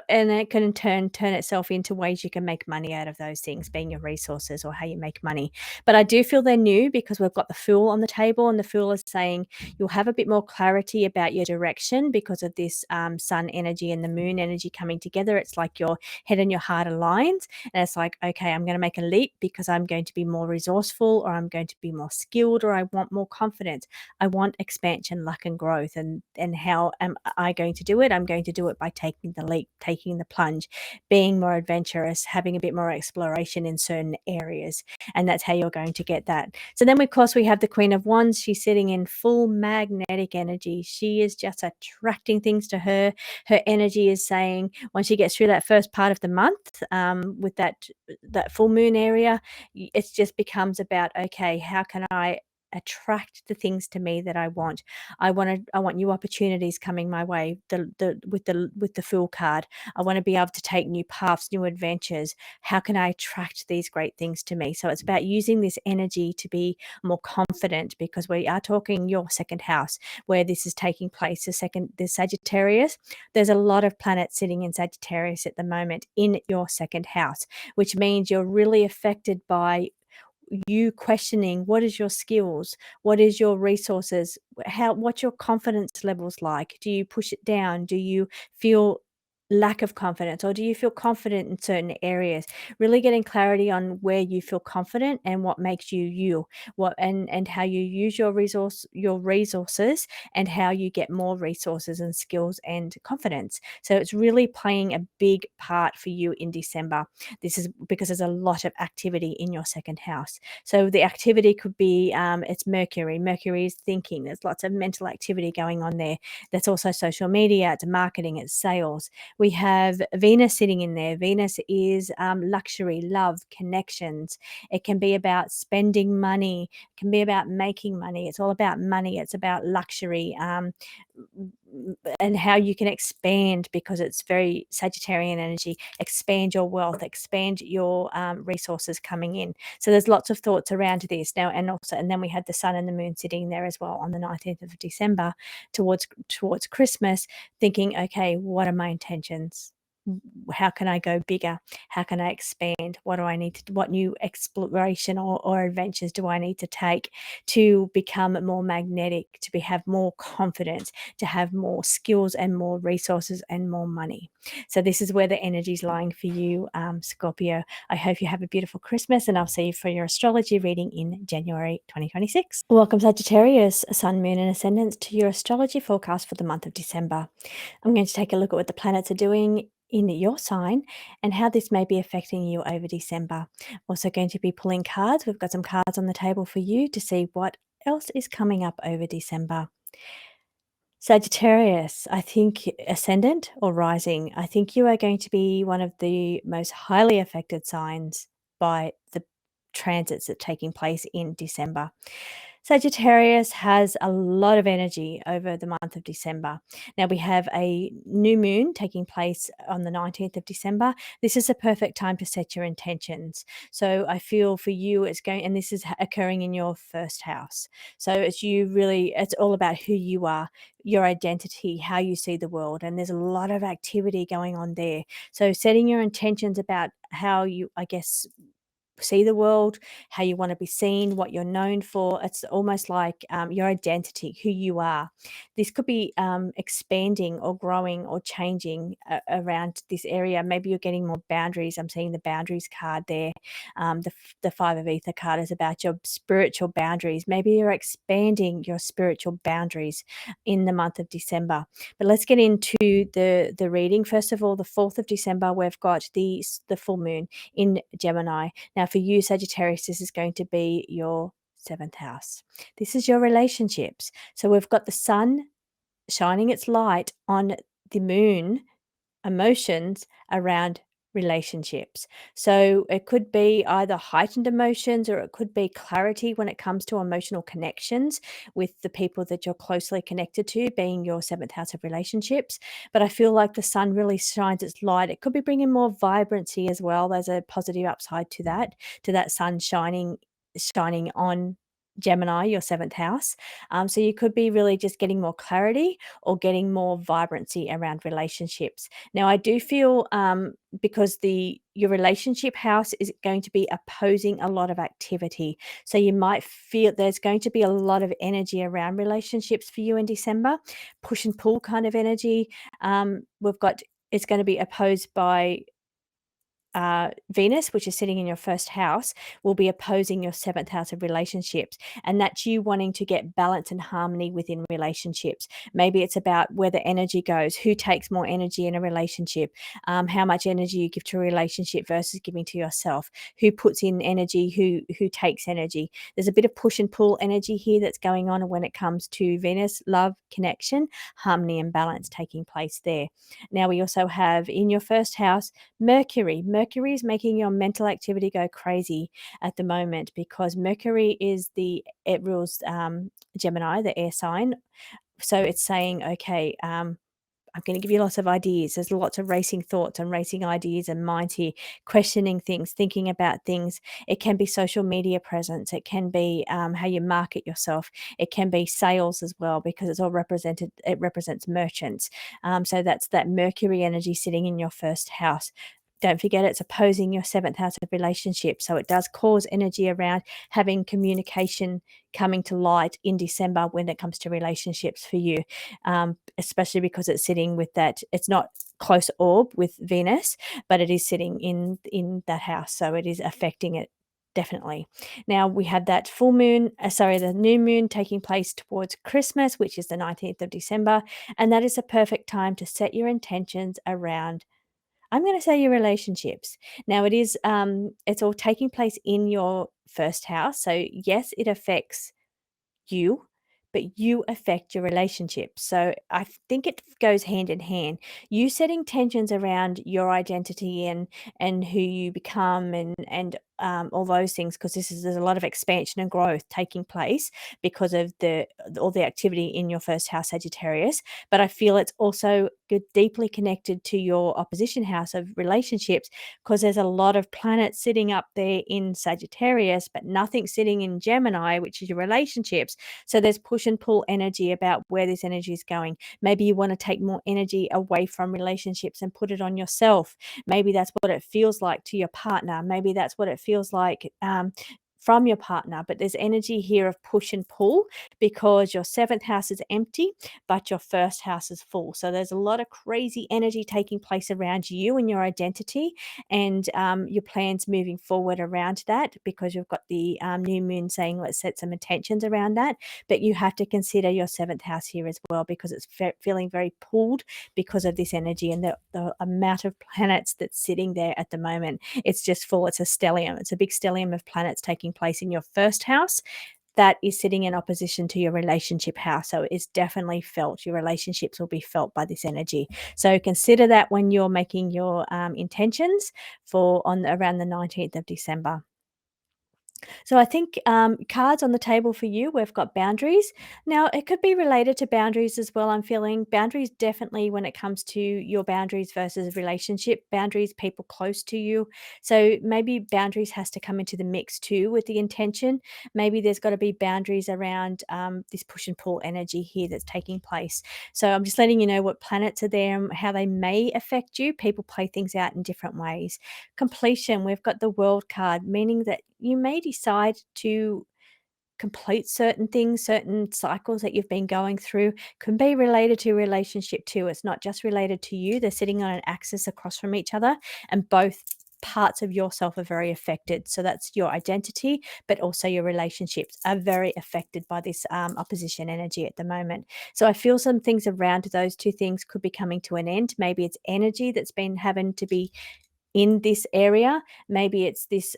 and it can in turn itself into ways you can make money out of those things, being your resources or how you make money. But I do feel they're new because we've got the Fool on the table, and the Fool is saying you'll have a bit more clarity about your direction because of this Sun energy and the Moon energy coming together. It's like your head and your heart aligned, and it's like, okay, I'm going to make a leap because I'm going to be more resourceful, or I'm going to be more skilled, or I want more confidence. I want expansion, luck, and growth. And how am I going to do it? I'm going to do it by taking the leap, taking the plunge, being more adventurous, having a bit more exploration in certain areas. And that's how you're going to get that. So then, of course, we have the Queen of Wands. She's sitting in full magnetic energy. She is just attracting things to her. Her energy is saying once she gets through that first part of the month with that full moon area, it just becomes about, okay, how can I attract the things to me that I want? I want new opportunities coming my way. With the Fool card, I want to be able to take new paths, new adventures. How can I attract these great things to me? So it's about using this energy to be more confident, because we are talking your second house where this is taking place. The Sagittarius, there's a lot of planets sitting in Sagittarius at the moment in your second house, which means you're really affected by you questioning what is your skills, what is your resources, what's your confidence levels like? Do you push it down? Do you feel lack of confidence, or do you feel confident in certain areas? Really getting clarity on where you feel confident and what makes you you, what and how you use your resources, and how you get more resources and skills and confidence. So it's really playing a big part for you in December. This is because there's a lot of activity in your second house. So the activity could be it's Mercury. Mercury is thinking. There's lots of mental activity going on there. That's also social media, it's marketing, it's sales. We have Venus sitting in there. Venus is luxury, love, connections. It can be about spending money. It can be about making money. It's all about money. It's about luxury. And how you can expand, because it's very Sagittarian energy, expand your wealth, expand your resources coming in. So there's lots of thoughts around this now. And then we had the Sun and the Moon sitting there as well on the 19th of December towards Christmas, thinking, okay, what are my intentions? How can I go bigger? How can I expand? What new exploration or adventures do I need to take to become more magnetic, have more confidence, to have more skills and more resources and more money? So this is where the energy is lying for you, Scorpio. I hope you have a beautiful Christmas, and I'll see you for your astrology reading in January 2026. Welcome, Sagittarius, Sun, Moon, and Ascendants, to your astrology forecast for the month of December. I'm going to take a look at what the planets are doing in your sign and how this may be affecting you over December. Also going to be pulling cards. We've got some cards on the table for you to see what else is coming up over December. Sagittarius, I think ascendant or rising, I think you are going to be one of the most highly affected signs by the transits that are taking place in December. Sagittarius has a lot of energy over the month of December. Now we have a new moon taking place on the 19th of December. This is a perfect time to set your intentions. So I feel for you it's going, and this is occurring in your first house. So it's all about who you are, your identity, how you see the world. And there's a lot of activity going on there. So setting your intentions about how you, I guess, see the world, how you want to be seen, what you're known for. It's almost like your identity, who you are. This could be expanding or growing or changing around this area. Maybe you're getting more boundaries. I'm seeing the boundaries card there. The Five of Ether card is about your spiritual boundaries. Maybe you're expanding your spiritual boundaries in the month of December. But let's get into the reading. First of all, the 4th of December, we've got the full moon in Gemini. Now, for you, Sagittarius, this is going to be your 7th house. This is your relationships. So we've got the sun shining its light on the moon, emotions around relationships. So it could be either heightened emotions or it could be clarity when it comes to emotional connections with the people that you're closely connected to, being your 7th house of relationships. But I feel like the sun really shines its light. It could be bringing more vibrancy as well. There's a positive upside to that sun shining on Gemini, your 7th house. So you could be really just getting more clarity or getting more vibrancy around relationships. Now, I do feel because your relationship house is going to be opposing a lot of activity. So you might feel there's going to be a lot of energy around relationships for you in December, push and pull kind of energy. It's going to be opposed by Venus, which is sitting in your first house, will be opposing your 7th house of relationships. And that's you wanting to get balance and harmony within relationships. Maybe it's about where the energy goes, who takes more energy in a relationship, how much energy you give to a relationship versus giving to yourself, who puts in energy, who takes energy. There's a bit of push and pull energy here that's going on when it comes to Venus, love, connection, harmony and balance taking place there. Now we also have in your first house, Mercury. Mercury is making your mental activity go crazy at the moment because Mercury it rules Gemini, the air sign. So it's saying, okay, I'm going to give you lots of ideas. There's lots of racing thoughts and racing ideas and minds here, questioning things, thinking about things. It can be social media presence. It can be how you market yourself. It can be sales as well because it's all represented. It represents merchants. So that's that Mercury energy sitting in your first house. Don't forget it's opposing your 7th house of relationships. So it does cause energy around having communication coming to light in December when it comes to relationships for you, especially because it's sitting with that. It's not close orb with Venus, but it is sitting in that house. So it is affecting it definitely. Now we have that the new moon taking place towards Christmas, which is the 19th of December. And that is a perfect time to set your intentions around, I'm going to say, your relationships. Now it's all taking place in your first house. So yes, it affects you, but you affect your relationships. So I think it goes hand in hand. You setting tensions around your identity and who you become and all those things, because there's a lot of expansion and growth taking place because of all the activity in your first house, Sagittarius. But I feel it's also deeply connected to your opposition house of relationships, because there's a lot of planets sitting up there in Sagittarius, but nothing sitting in Gemini, which is your relationships. So there's push and pull energy about where this energy is going. Maybe you want to take more energy away from relationships and put it on yourself. Maybe that's what it feels like to your partner. Maybe that's what it feels like from your partner. But there's energy here of push and pull, because your seventh house is empty, but your first house is full. So there's a lot of crazy energy taking place around you and your identity, and your plans moving forward around that, because you've got the new moon saying, let's set some intentions around that. But you have to consider your seventh house here as well, because it's feeling very pulled because of this energy and the amount of planets that's sitting there at the moment. It's just full. It's a stellium. It's a big stellium of planets taking place in your first house that is sitting in opposition to your relationship house. So it's definitely felt. Your relationships will be felt by this energy. So consider that when you're making your intentions for on around the 19th of December. So I think cards on the table for you, we've got boundaries. Now, it could be related to boundaries as well. I'm feeling boundaries definitely when it comes to your boundaries versus relationship boundaries, people close to you. So maybe boundaries has to come into the mix too with the intention. Maybe there's got to be boundaries around this push and pull energy here that's taking place. So I'm just letting you know what planets are there and how they may affect you. People play things out in different ways. Completion, we've got the world card, meaning that you may decide to complete certain things, certain cycles that you've been going through. Can be related to relationship too. It's not just related to you. They're sitting on an axis across from each other, and both parts of yourself are very affected. So that's your identity, but also your relationships are very affected by this opposition energy at the moment. So I feel some things around those two things could be coming to an end. Maybe it's energy that's been having to be in this area. Maybe it's this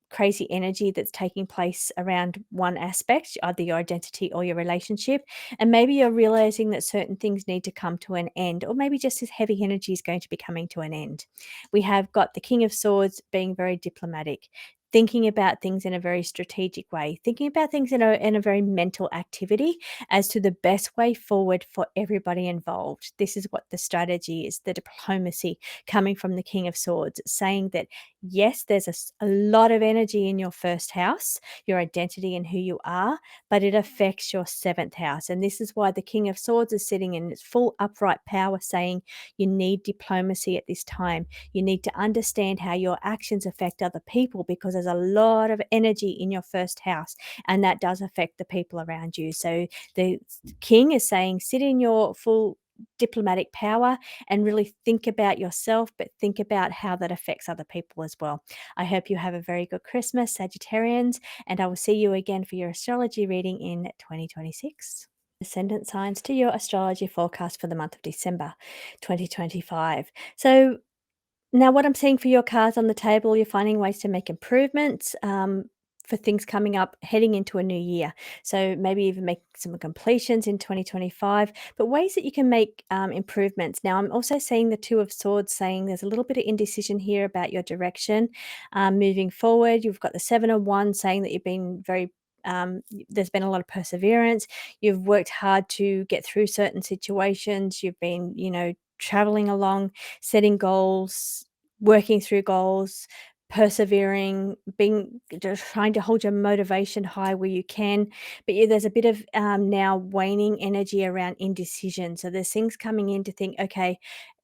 crazy energy that's taking place around one aspect, either your identity or your relationship. And maybe you're realizing that certain things need to come to an end, or maybe just this heavy energy is going to be coming to an end. We have got the King of Swords being very diplomatic. Thinking about things in a very strategic way, thinking about things in a very mental activity as to the best way forward for everybody involved. This is what the strategy is, the diplomacy coming from the King of Swords, saying that yes, there's a lot of energy in your first house, your identity and who you are, but it affects your seventh house. And this is why the King of Swords is sitting in its full upright power, saying you need diplomacy at this time. You need to understand how your actions affect other people, because there's a lot of energy in your first house, and that does affect the people around you. So the King is saying, sit in your full diplomatic power and really think about yourself, but think about how that affects other people as well. I hope you have a very good Christmas, Sagittarians, and I will see you again for your astrology reading in 2026. Ascendant signs to your astrology forecast for the month of December 2025. So now, what I'm seeing for your cards on the table, you're finding ways to make improvements for things coming up, heading into a new year. So maybe even make some completions in 2025, but ways that you can make improvements. Now, I'm also seeing the Two of Swords, saying there's a little bit of indecision here about your direction moving forward. You've got the Seven of Wands saying that you've been very there's been a lot of perseverance. You've worked hard to get through certain situations. You've been, traveling along, setting goals, working through goals, persevering, being just trying to hold your motivation high where you can. But yeah, there's a bit of now waning energy around indecision. So there's things coming in to think, okay,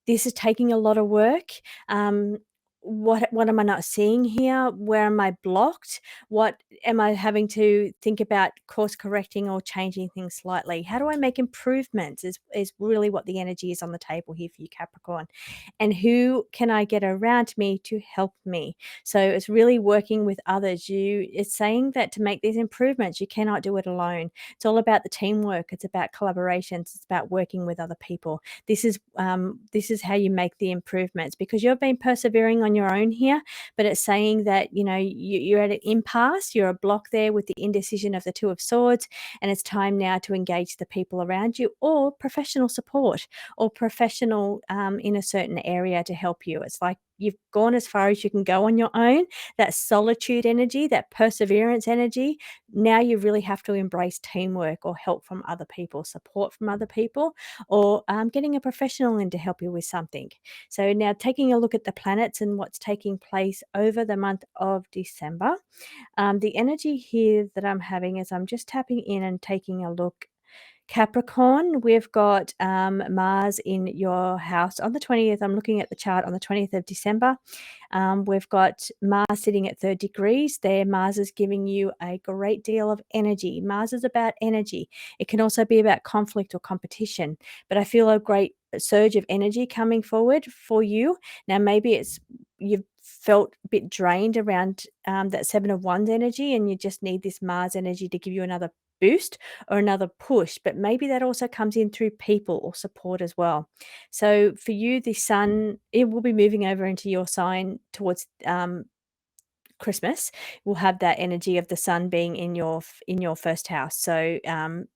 this is taking a lot of work. Um, what am I not seeing here? Where am I blocked? What am I having to think about course correcting or changing things slightly? How do I make improvements is really what the energy is on the table here for you, Capricorn. And who can I get around me to help me? So it's really working with others. It's saying that to make these improvements, you cannot do it alone. It's all about the teamwork. It's about collaborations. It's about working with other people. This is how you make the improvements, because you've been persevering on on your own here, but it's saying that, you're at an impasse, you're a block there with the indecision of the Two of Swords, and it's time now to engage the people around you or professional support or professional in a certain area to help you. It's like you've gone as far as you can go on your own. That solitude energy, that perseverance energy, now you really have to embrace teamwork or help from other people, support from other people, or getting a professional in to help you with something. So now taking a look at the planets and what's taking place over the month of December. The energy here that I'm having is I'm just tapping in and taking a look. Capricorn, we've got Mars in your house on the 20th. I'm looking at the chart on the 20th of December. We've got Mars sitting at third degrees there. Mars is giving you a great deal of energy. Mars is about energy. It can also be about conflict or competition, but I feel a great surge of energy coming forward for you. Now, maybe you've felt a bit drained around that Seven of Wands energy, and you just need this Mars energy to give you another boost or another push, but maybe that also comes in through people or support as well. So for you, the sun, it will be moving over into your sign towards Christmas. Will have that energy of the sun being in your first house, so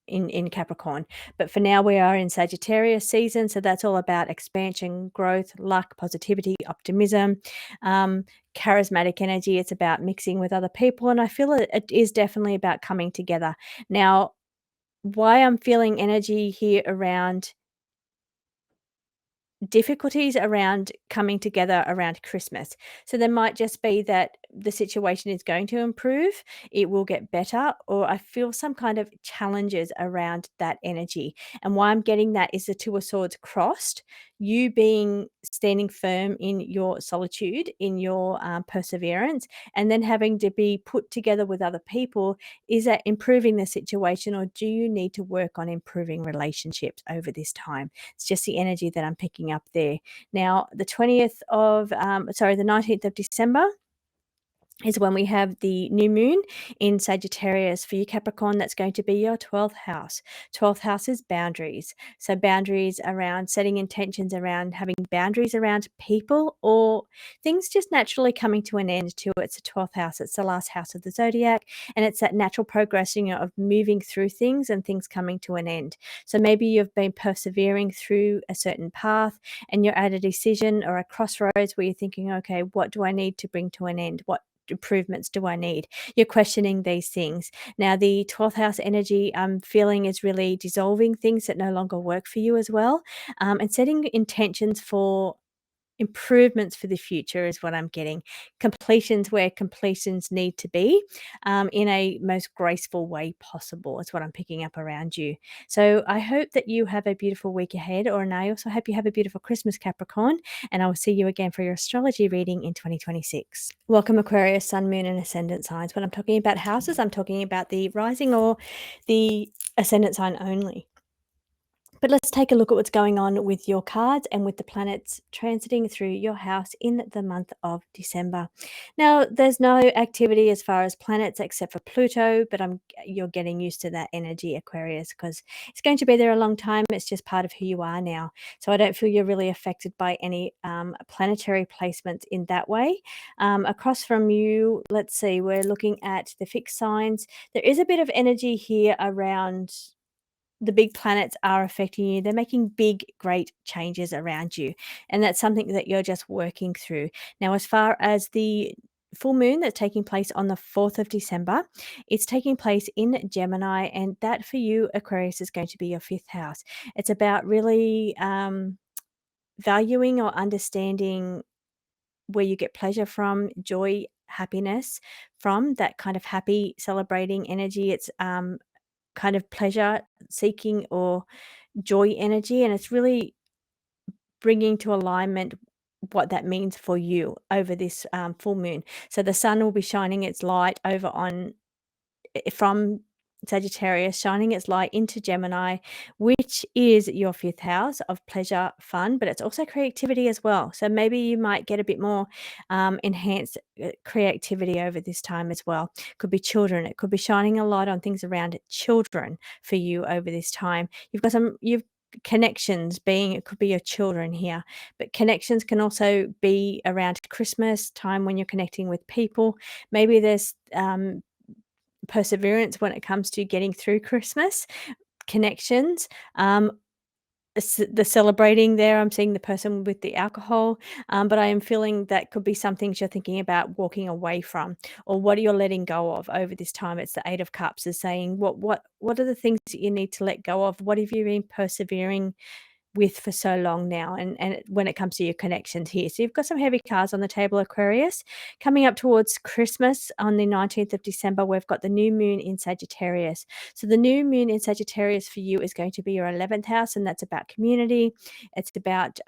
in Capricorn. But for now, we are in Sagittarius season, so that's all about expansion, growth, luck, positivity, optimism, um, charismatic energy. It's about mixing with other people, and I feel it is definitely about coming together. Now, why I'm feeling energy here around difficulties around coming together around Christmas. So there might just be that the situation is going to improve, it will get better, or I feel some kind of challenges around that energy. And why I'm getting that is the Two of Swords crossed, you being standing firm in your solitude, in your perseverance, and then having to be put together with other people. Is that improving the situation, or do you need to work on improving relationships over this time? It's just the energy that I'm picking up there. Now, the 19th of December is when we have the new moon in Sagittarius. For you, Capricorn, that's going to be your 12th house. 12th house is boundaries. So boundaries around setting intentions, around having boundaries around people or things just naturally coming to an end too. It's the 12th house. It's the last house of the zodiac. And it's that natural progression of moving through things and things coming to an end. So maybe you've been persevering through a certain path and you're at a decision or a crossroads where you're thinking, okay, what do I need to bring to an end? What improvements do I need? You're questioning these things. Now, the 12th house energy I'm feeling is really dissolving things that no longer work for you as well, and setting intentions for improvements for the future is what I'm getting. Completions where completions need to be, in a most graceful way possible is what I'm picking up around you. So I hope that you have a beautiful week ahead, and I also hope you have a beautiful Christmas, Capricorn, and I will see you again for your astrology reading in 2026. Welcome, Aquarius, Sun, Moon, and Ascendant signs. When I'm talking about houses, I'm talking about the rising or the ascendant sign only. But let's take a look at what's going on with your cards and with the planets transiting through your house in the month of December. Now, there's no activity as far as planets except for Pluto, but you're getting used to that energy, Aquarius, because it's going to be there a long time. It's just part of who you are now. So I don't feel you're really affected by any planetary placements in that way. Across from you, let's see, we're looking at the fixed signs. There is a bit of energy here around the big planets are affecting you. They're making big, great changes around you. And that's something that you're just working through. Now, as far as the full moon that's taking place on the 4th of December, it's taking place in Gemini. And that for you, Aquarius, is going to be your 5th house. It's about really valuing or understanding where you get pleasure from, joy, happiness from, that kind of happy, celebrating energy. It's kind of pleasure seeking or joy energy, and it's really bringing to alignment what that means for you over this full moon. So the sun will be shining its light over on from Sagittarius, shining its light into Gemini, which is your 5th house of pleasure, fun, but it's also creativity as well. So maybe you might get a bit more enhanced creativity over this time as well. Could be children. It could be shining a light on things around children for you over this time. You've connections being, it could be your children here, but connections can also be around Christmas time when you're connecting with people. Maybe there's perseverance when it comes to getting through Christmas, connections. The celebrating there, I'm seeing the person with the alcohol, but I am feeling that could be some things you're thinking about walking away from, or what are you letting go of over this time. It's the Eight of Cups is saying, what are the things that you need to let go of? What have you been persevering with for so long now, when it comes to your connections here. So you've got some heavy cards on the table, Aquarius. Coming up towards Christmas on the 19th of December, we've got the new moon in Sagittarius. So the new moon in Sagittarius for you is going to be your 11th house, and that's about community. It's about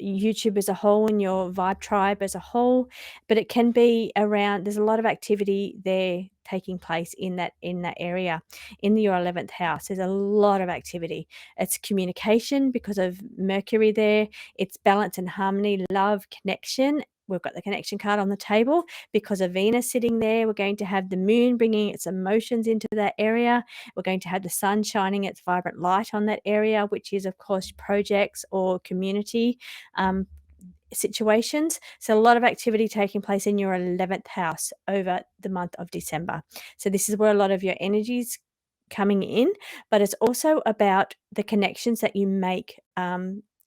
YouTube as a whole and your vibe tribe as a whole, but it can be around, there's a lot of activity there taking place in that area in your 11th house. There's a lot of activity. It's communication because of Mercury there. It's balance and harmony, love, connection. We've got the connection card on the table because of Venus sitting there. We're going to have the moon bringing its emotions into that area. We're going to have the sun shining its vibrant light on that area, which is, of course, projects or community situations. So a lot of activity taking place in your 11th house over the month of December. So this is where a lot of your energies coming in, but it's also about the connections that you make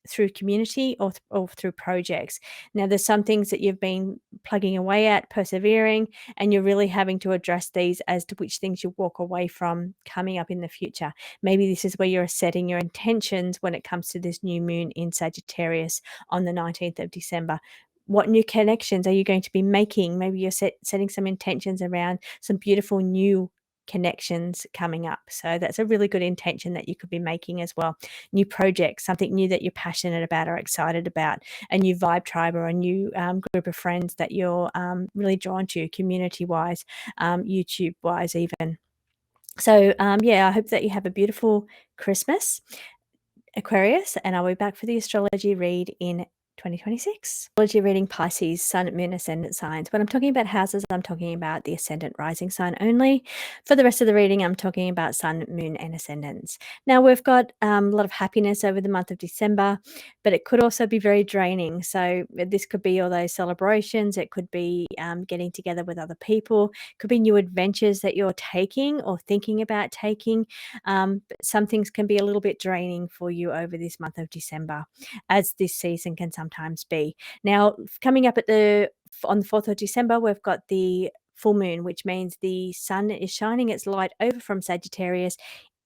through community or through projects. Now, there's some things that you've been plugging away at, persevering, and you're really having to address these as to which things you walk away from coming up in the future. Maybe this is where you're setting your intentions when it comes to this new moon in Sagittarius on the 19th of December. What new connections are you going to be making? Maybe you're setting some intentions around some beautiful new connections coming up. So that's a really good intention that you could be making as well. New projects, something new that you're passionate about or excited about, a new vibe tribe or a new group of friends that you're really drawn to, community wise, YouTube wise, even. So, yeah, I hope that you have a beautiful Christmas, Aquarius, and I'll be back for the astrology read in 2026. Astrology reading Pisces, Sun, Moon, Ascendant signs. When I'm talking about houses, I'm talking about the Ascendant rising sign only. For the rest of the reading, I'm talking about Sun, Moon, and Ascendants. Now, we've got a lot of happiness over the month of December, but it could also be very draining. So this could be all those celebrations. It could be getting together with other people. It could be new adventures that you're taking or thinking about taking. But some things can be a little bit draining for you over this month of December, as this season can sometimes be. Now, coming up on the 4th of December, we've got the full moon, which means the sun is shining its light over from Sagittarius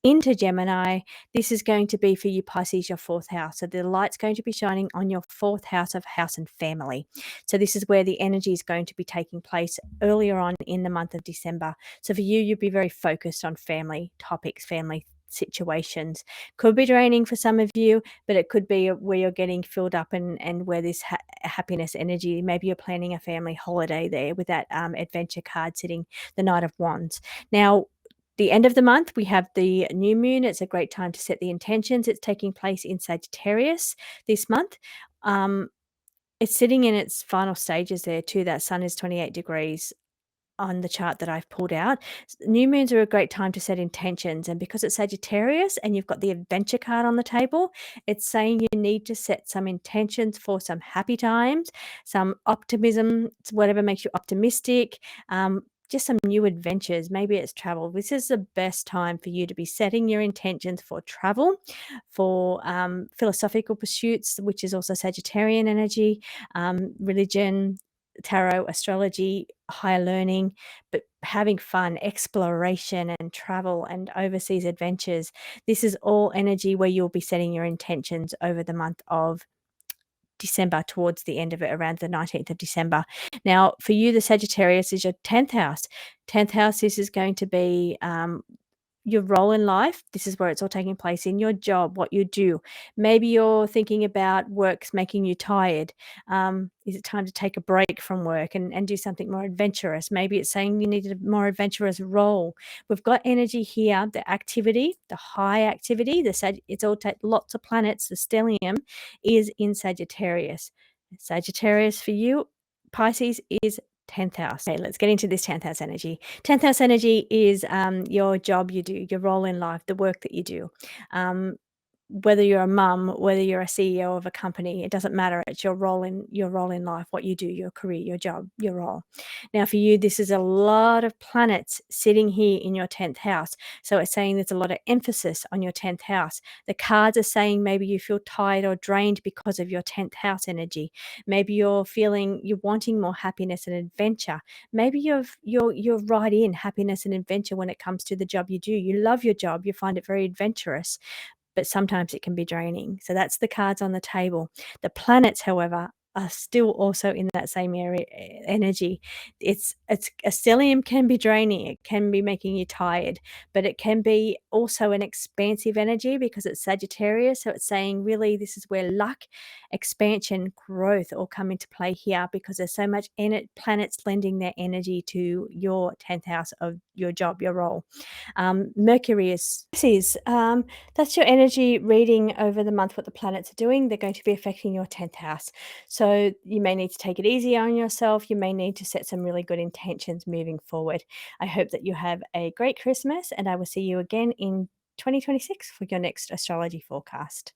into Gemini. This is going to be for you, Pisces, your 4th house. So the light's going to be shining on your 4th house of house and family. So this is where the energy is going to be taking place earlier on in the month of December. So for you, you'll be very focused on family topics, family situations. Could be draining for some of you, but it could be where you're getting filled up and where this happiness energy, maybe you're planning a family holiday there with that adventure card sitting, the Knight of Wands. Now, the end of the month, we have the new moon. It's a great time to set the intentions. It's taking place in Sagittarius this month. It's sitting in its final stages there too. That sun is 28 degrees on the chart that I've pulled out. New moons are a great time to set intentions, and because it's Sagittarius and you've got the adventure card on the table, it's saying you need to set some intentions for some happy times, some optimism, whatever makes you optimistic, just some new adventures. Maybe it's travel. This is the best time for you to be setting your intentions for travel, for philosophical pursuits, which is also Sagittarian energy, religion, tarot, astrology, higher learning, but having fun, exploration and travel and overseas adventures. This is all energy where you'll be setting your intentions over the month of December, towards the end of it, around the 19th of December. Now, for you, the Sagittarius is your 10th house. 10th house, this is going to be your role in life. This is where it's all taking place in your job, what you do. Maybe you're thinking about work's making you tired. Is it time to take a break from work and do something more adventurous? Maybe it's saying you need a more adventurous role. We've got energy here, the activity, the high activity, it's all lots of planets. The stellium is in Sagittarius. Sagittarius for you, Pisces, is 10th house. Okay, let's get into this 10th house energy. 10th house energy is your job you do, your role in life, the work that you do. whether you're a mum, whether you're a CEO of a company, it doesn't matter. It's your role in life, what you do, your career, your job, your role. Now, for you, this is a lot of planets sitting here in your 10th house. So it's saying there's a lot of emphasis on your 10th house. The cards are saying maybe you feel tired or drained because of your 10th house energy. Maybe you're wanting more happiness and adventure. Maybe you're right in happiness and adventure when it comes to the job you do. You love your job, you find it very adventurous, but sometimes it can be draining. So that's the cards on the table. The planets, however, are still also in that same area energy. It's a stellium can be draining. It can be making you tired, but it can be also an expansive energy because it's Sagittarius. So it's saying really this is where luck, expansion, growth all come into play here because there's so much in it, planets lending their energy to your 10th house of your job, your role. Mercury is Pisces. That's your energy reading over the month, what the planets are doing. They're going to be affecting your 10th house. So you may need to take it easy on yourself. You may need to set some really good intentions moving forward. I hope that you have a great Christmas, and I will see you again in 2026 for your next astrology forecast.